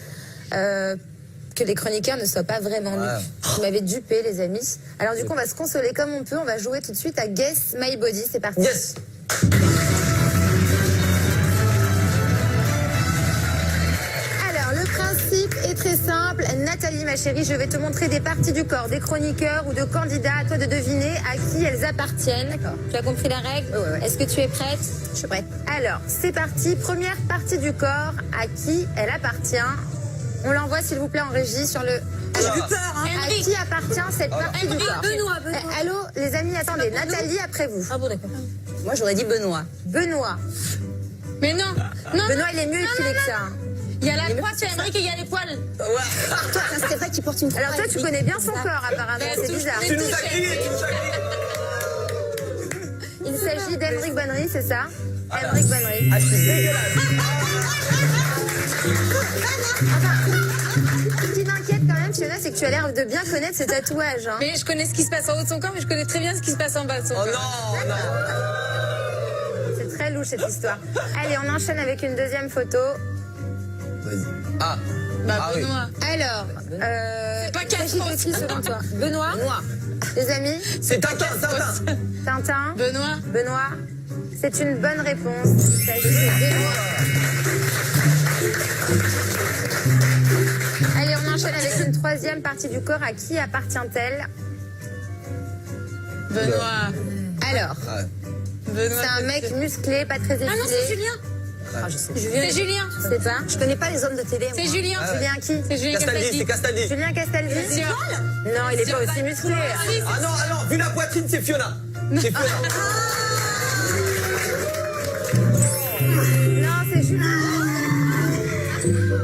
que les chroniqueurs ne soient pas vraiment nus. Vous m'avez dupé, les amis. Alors du coup, on va se consoler comme on peut. On va jouer tout de suite à Guess My Body. C'est parti. Yes. très simple. Nathalie, ma chérie, je vais te montrer des parties du corps, des chroniqueurs ou de candidats. À toi de deviner à qui elles appartiennent. D'accord. Tu as compris la règle? Ouais. Est-ce que tu es prête? Je suis prête. Alors, c'est parti. Première partie du corps, à qui elle appartient? On l'envoie, s'il vous plaît, en régie sur le... J'ai eu peur, hein. À qui appartient cette partie du corps? Benoît. Allô, les amis, attendez. Nathalie, après vous. Ah bon, d'accord. Moi, j'aurais dit Benoît. Benoît. Mais non. Benoît, il est mieux équilé que ça. Il y a la croix sur Henrik et il y a les poils. Toi, c'est vrai qu'il porte une croix. Alors toi, tu connais bien son corps, apparemment. C'est bizarre. Tu nous as grillé, Il s'agit d'Henrik Bonnery, c'est ça? Henrik Bonnery. Ah, c'est dégueulasse. Ce qui m'inquiète quand même, Fiona, c'est que tu as l'air de bien connaître ses tatouages. Hein. Mais je connais ce qui se passe en haut de son corps, mais je connais très bien ce qui se passe en bas de son corps. Oh non. C'est très louche cette histoire. Allez, on enchaîne avec une deuxième photo. Ah. Benoît. Oui. Alors, c'est pas il s'agit de qui selon toi? Benoît. Les amis? C'est Tintin. Tintin. Benoît. C'est une bonne réponse. Il s'agit de Benoît. Allez, on enchaîne avec une troisième partie du corps. À qui appartient-elle? Benoît. Alors, c'est un mec musclé, pas très épilé. Ah non, c'est Julien. Ah, je sais. C'est Julien. Je sais pas. Je connais pas les hommes de télé. C'est Julien. Julien qui? C'est Julien Castaldi, c'est Castaldi. Julien Castaldi. Non, il est pas aussi musclé. Ah non, vu la poitrine, c'est Fiona. C'est Fiona. Non, c'est Julien.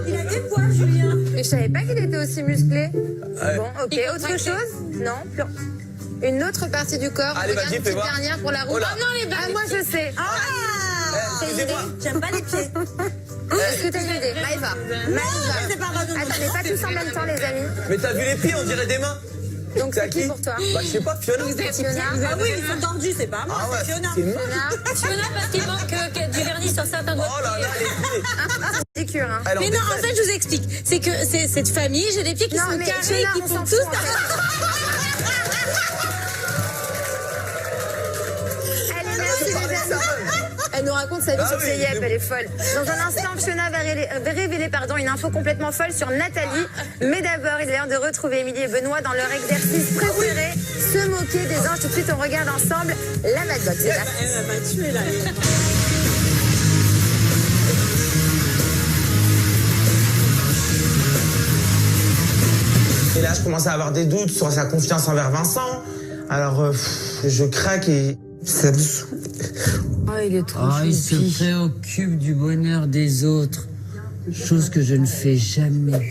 Il a des poils, Julien. Mais je savais pas qu'il était aussi musclé. Bon, ok. Autre chose? Non, plus. Une autre partie du corps. Allez, vas-y, Regarde, fais voir. dernière pour la roue. Oh là. Ah non, les balles. Moi, je sais. J'aime pas les pieds. Est-ce que t'as une idée? Maëva. c'est pas vrai. Attendez, pas tous en même temps, les amis. Mais t'as vu les pieds, on dirait des mains. Donc c'est qui pour toi? Bah je sais pas, Fiona. Fiona. Ah oui, ils sont tendus, c'est pas moi, c'est Fiona. Fiona parce qu'il manque du vernis sur certains doigts. Oh là là, les pieds. Hein. Mais non, en fait, je vous explique. C'est que c'est cette famille, j'ai des pieds qui sont carrés, qui font tous. Elle nous raconte sa vie sur ses yep, elle est folle. Dans un instant, Fiona va révéler une info complètement folle sur Nathalie. Mais d'abord, il est l'heure de retrouver Émilie et Benoît dans leur exercice préféré, se moquer des anges. Tout de suite, on regarde ensemble la Madbox. C'est parti. Elle m'a tué là. Et là, je commence à avoir des doutes sur sa confiance envers Vincent. Alors, je craque et ça me saoule. Oh, il est trop il se préoccupe du bonheur des autres. Chose que je ne fais jamais.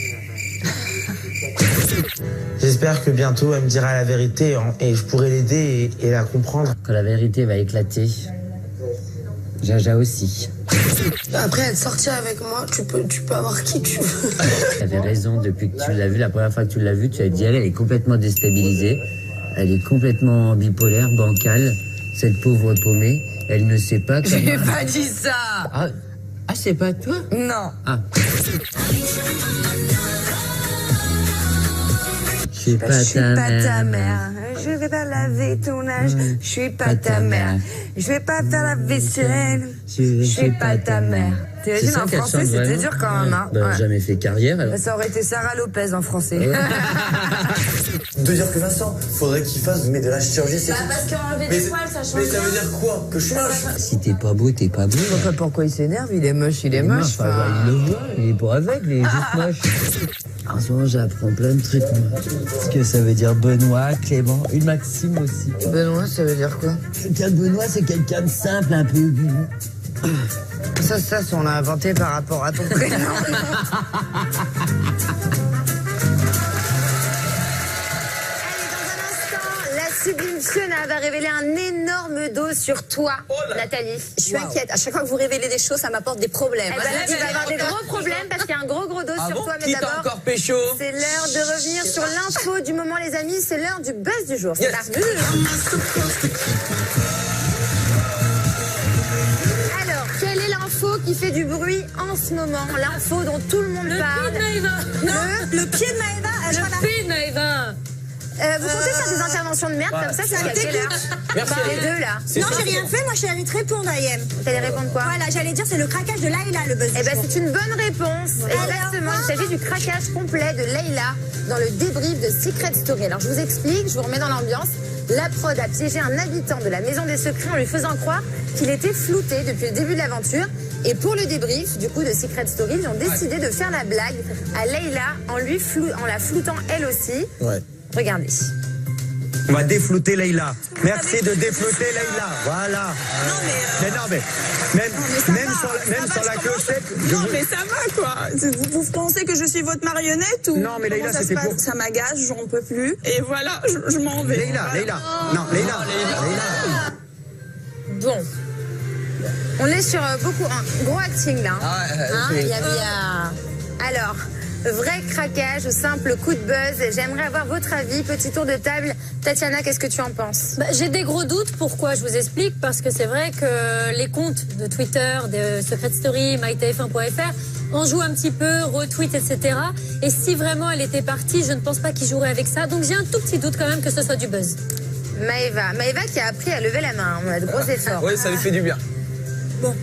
J'espère que bientôt, elle me dira la vérité et je pourrai l'aider et la comprendre. Quand la vérité va éclater, Jaja aussi. Après, être sorti avec moi, tu peux avoir qui tu veux. T'avais raison, depuis que tu l'as vue, la première fois que tu l'as vue, tu as dit elle est complètement déstabilisée. Elle est complètement bipolaire, bancale. Cette pauvre paumée, elle ne sait pas comment... J'ai pas dit ça. Ah, c'est pas toi? Non. Ah. Je suis pas ta mère. Je vais pas laver ton âge. Je suis pas ta mère. Je vais pas faire la vaisselle. Je suis pas ta mère. T'imagines en français, c'était dur quand même. Hein. Bah, jamais fait carrière. Alors. Ça aurait été Sarah Lopez en français. De dire que Vincent, faudrait qu'il fasse de la chirurgie, c'est tout. Parce qu'enlever des poils, ça change. Mais ça veut dire quoi? Que je suis moche? Si t'es pas beau, t'es pas beau. Je vois pas pourquoi il s'énerve, il est moche, il est moche. Il le voit, il est pas aveugle, il est juste moche. En ce moment, j'apprends plein de trucs, moi. Ce que ça veut dire Benoît, Clément, une Maxime aussi. Benoît, ça veut dire quoi? Quelqu'un de Benoît, c'est quelqu'un de simple, un peu... Ça, on l'a inventé par rapport à ton prénom. Sublime Fiona va révéler un énorme dos sur toi, Nathalie. Je suis inquiète. À chaque fois que vous révélez des choses, ça m'apporte des problèmes. Il va y avoir des gros problèmes parce qu'il y a un gros dos sur toi. Mais d'abord, encore pécho? C'est l'heure de revenir sur l'info du moment, les amis. C'est l'heure du buzz du jour. C'est parti. Alors, quelle est l'info qui fait du bruit en ce moment? L'info dont tout le monde parle. Le pied de Maëva. Le pied de Maëva. Le pied de Maëva. Vous comptez faire des interventions de merde comme ça jusqu'à quelle heure? Merci, Les deux là. Non, j'ai rien fait, moi je suis allée te répondre, Ayem. T'allais répondre quoi? Voilà, j'allais dire c'est le craquage de Layla, le buzz. Eh ben c'est une bonne réponse. Exactement. Il s'agit du craquage complet de Layla dans le débrief de Secret Story. Alors je vous explique, je vous remets dans l'ambiance. La prod a piégé un habitant de la Maison des Secrets en lui faisant croire qu'il était flouté depuis le début de l'aventure. Et pour le débrief, du coup, de Secret Story, ils ont décidé de faire la blague à Layla en la floutant elle aussi. Ouais. Regardez. On va déflouter Leïla. Merci de déflouter Leïla. Voilà. Mais non, mais même sur la clochette. Non, mais ça va, quoi. Vous pensez que je suis votre marionnette ou Non, mais Leïla, comment ça se c'était passe pour. Ça m'agace, j'en peux plus. Et voilà, je m'en vais. Leïla, Leïla. Non, Leïla. Bon. On est sur beaucoup un gros acting là. Il y a... Alors, vrai craquage ou simple coup de buzz. J'aimerais avoir votre avis. Petit tour de table. Tatiana, qu'est-ce que tu en penses? J'ai des gros doutes. Pourquoi? Je vous explique. Parce que c'est vrai que les comptes de Twitter, de Secret Story, mytf1.fr en jouent un petit peu, retweet, etc. Et si vraiment elle était partie, je ne pense pas qu'ils joueraient avec ça. Donc j'ai un tout petit doute quand même que ce soit du buzz. Maëva qui a appris à lever la main. On a de gros efforts. Oui, ça lui fait du bien. Bon.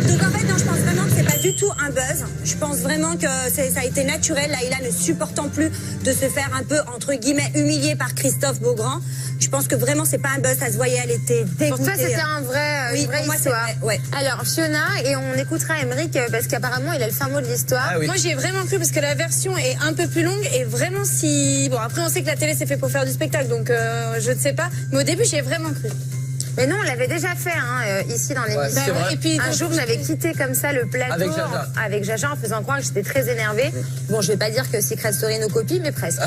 Donc en fait, non, je pense vraiment que c'est pas du tout un buzz. Je pense vraiment que ça a été naturel. Layla ne supportant plus de se faire un peu, entre guillemets, humiliée par Christophe Beaugrand. Je pense que vraiment, c'est pas un buzz. Ça se voyait, elle était dégoûtée. Pour toi, c'était une vraie pour histoire. Moi, ouais. Alors, Fiona, et on écoutera Aymeric parce qu'apparemment, il a le fin mot de l'histoire. Ah oui. Moi, j'y ai vraiment cru parce que la version est un peu plus longue et vraiment si... Bon, après, on sait que la télé, c'est fait pour faire du spectacle, donc je ne sais pas. Mais au début, j'y ai vraiment cru. Mais non, on l'avait déjà fait ici dans l'émission. Ouais, et puis un jour, j'avais quitté comme ça le plateau avec Jaja en faisant croire que j'étais très énervée. Bon, je vais pas dire que Secret Story nos copie, mais presque.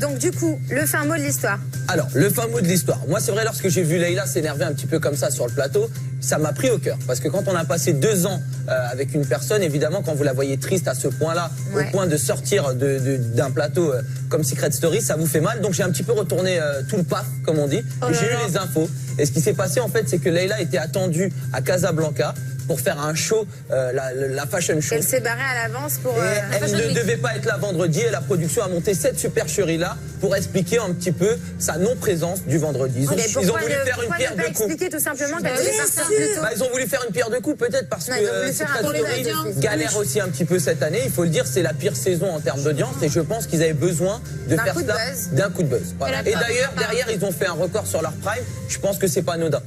Donc du coup, le fin mot de l'histoire. Alors, le fin mot de l'histoire. Moi, c'est vrai, lorsque j'ai vu Layla s'énerver un petit peu comme ça sur le plateau, ça m'a pris au cœur. Parce que quand on a passé 2 ans avec une personne, évidemment, quand vous la voyez triste à ce point-là, au point de sortir d'un plateau comme Secret Story, ça vous fait mal. Donc j'ai un petit peu retourné tout le paf, comme on dit. J'ai eu les infos. Et ce qui s'est passé, en fait, c'est que Layla était attendue à Casablanca pour faire un show, la fashion show. Elle s'est barrée à l'avance pour... elle ne devait pas être là vendredi et la production a monté cette supercherie-là pour expliquer un petit peu sa non-présence du vendredi. Ils ont voulu faire une pierre de coups. Expliquer tout simplement qu'elle devait partir plus tôt. Ils ont voulu faire une pierre de coups peut-être parce que Secret Story galère aussi un petit peu cette année. Il faut le dire, c'est la pire saison en termes d'audience et je pense qu'ils avaient besoin de faire ça d'un coup de buzz. Voilà. Et d'ailleurs, derrière, ils ont fait un record sur leur prime. Je pense que c'est pas anodin.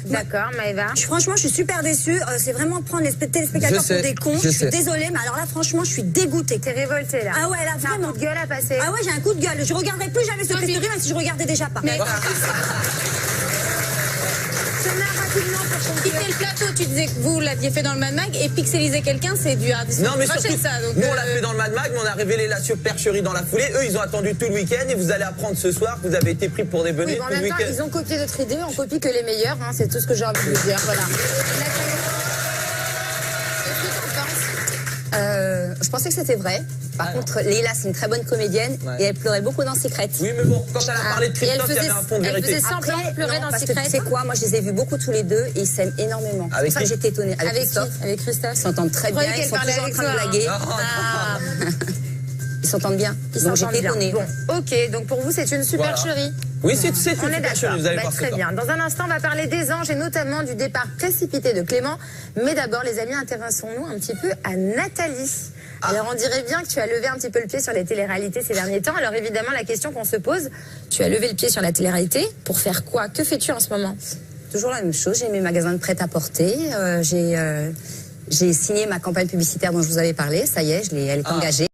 D'accord, Maëva. Franchement, je suis super déçue. C'est vraiment prendre les téléspectateurs pour des cons. Je suis désolée, mais alors là, franchement, je suis dégoûtée. T'es révoltée là. Ah ouais, là, vraiment. T'as un coup de gueule à passer. Ah ouais, j'ai un coup de gueule. Je regarderai plus jamais ce Story, même si je regardais déjà pas. Mais rapidement pour quitter le plateau, tu disais que vous l'aviez fait dans le Mad Mag et pixeliser quelqu'un, c'est du hard. Non, mais surtout, ça, donc, nous on l'a fait dans le Mad Mag, mais on a révélé la supercherie dans la foulée. Eux, ils ont attendu tout le week-end et vous allez apprendre ce soir que vous avez été pris pour des benets tout le week-end. Ils ont copié notre idée, on copie que les meilleurs, c'est tout ce que j'ai envie de dire. Voilà. Je pensais que c'était vrai. Par contre, Layla, c'est une très bonne comédienne et elle pleurait beaucoup dans Secret. Oui, mais bon, quand elle a parlé de Christophe, il y avait un fond de vérité. Elle faisait semblant de pleurer dans Secret. C'est quoi? Moi, je les ai vus beaucoup tous les deux et ils s'aiment énormément. C'est pour ça que j'étais étonnée. Avec Christophe. Avec Christophe. Ils s'entendent très bien. Ils sont toujours en train de blaguer. Ils s'entendent bien. Donc j'étais étonnée. Bon, ok. Donc pour vous, c'est une supercherie. Oui, c'est une supercherie. Vous allez voir très bien. Dans un instant, on va parler des anges et notamment du départ précipité de Clément. Mais d'abord, les amis, intéressons-nous un petit peu à Nathalie. Alors on dirait bien que tu as levé un petit peu le pied sur les téléréalités ces derniers temps. Alors évidemment, la question qu'on se pose, tu as levé le pied sur la télé-réalité pour faire quoi? Que fais-tu en ce moment? Toujours la même chose. J'ai mes magasins de prêt-à-porter. J'ai signé ma campagne publicitaire dont je vous avais parlé. Ça y est, elle est engagée.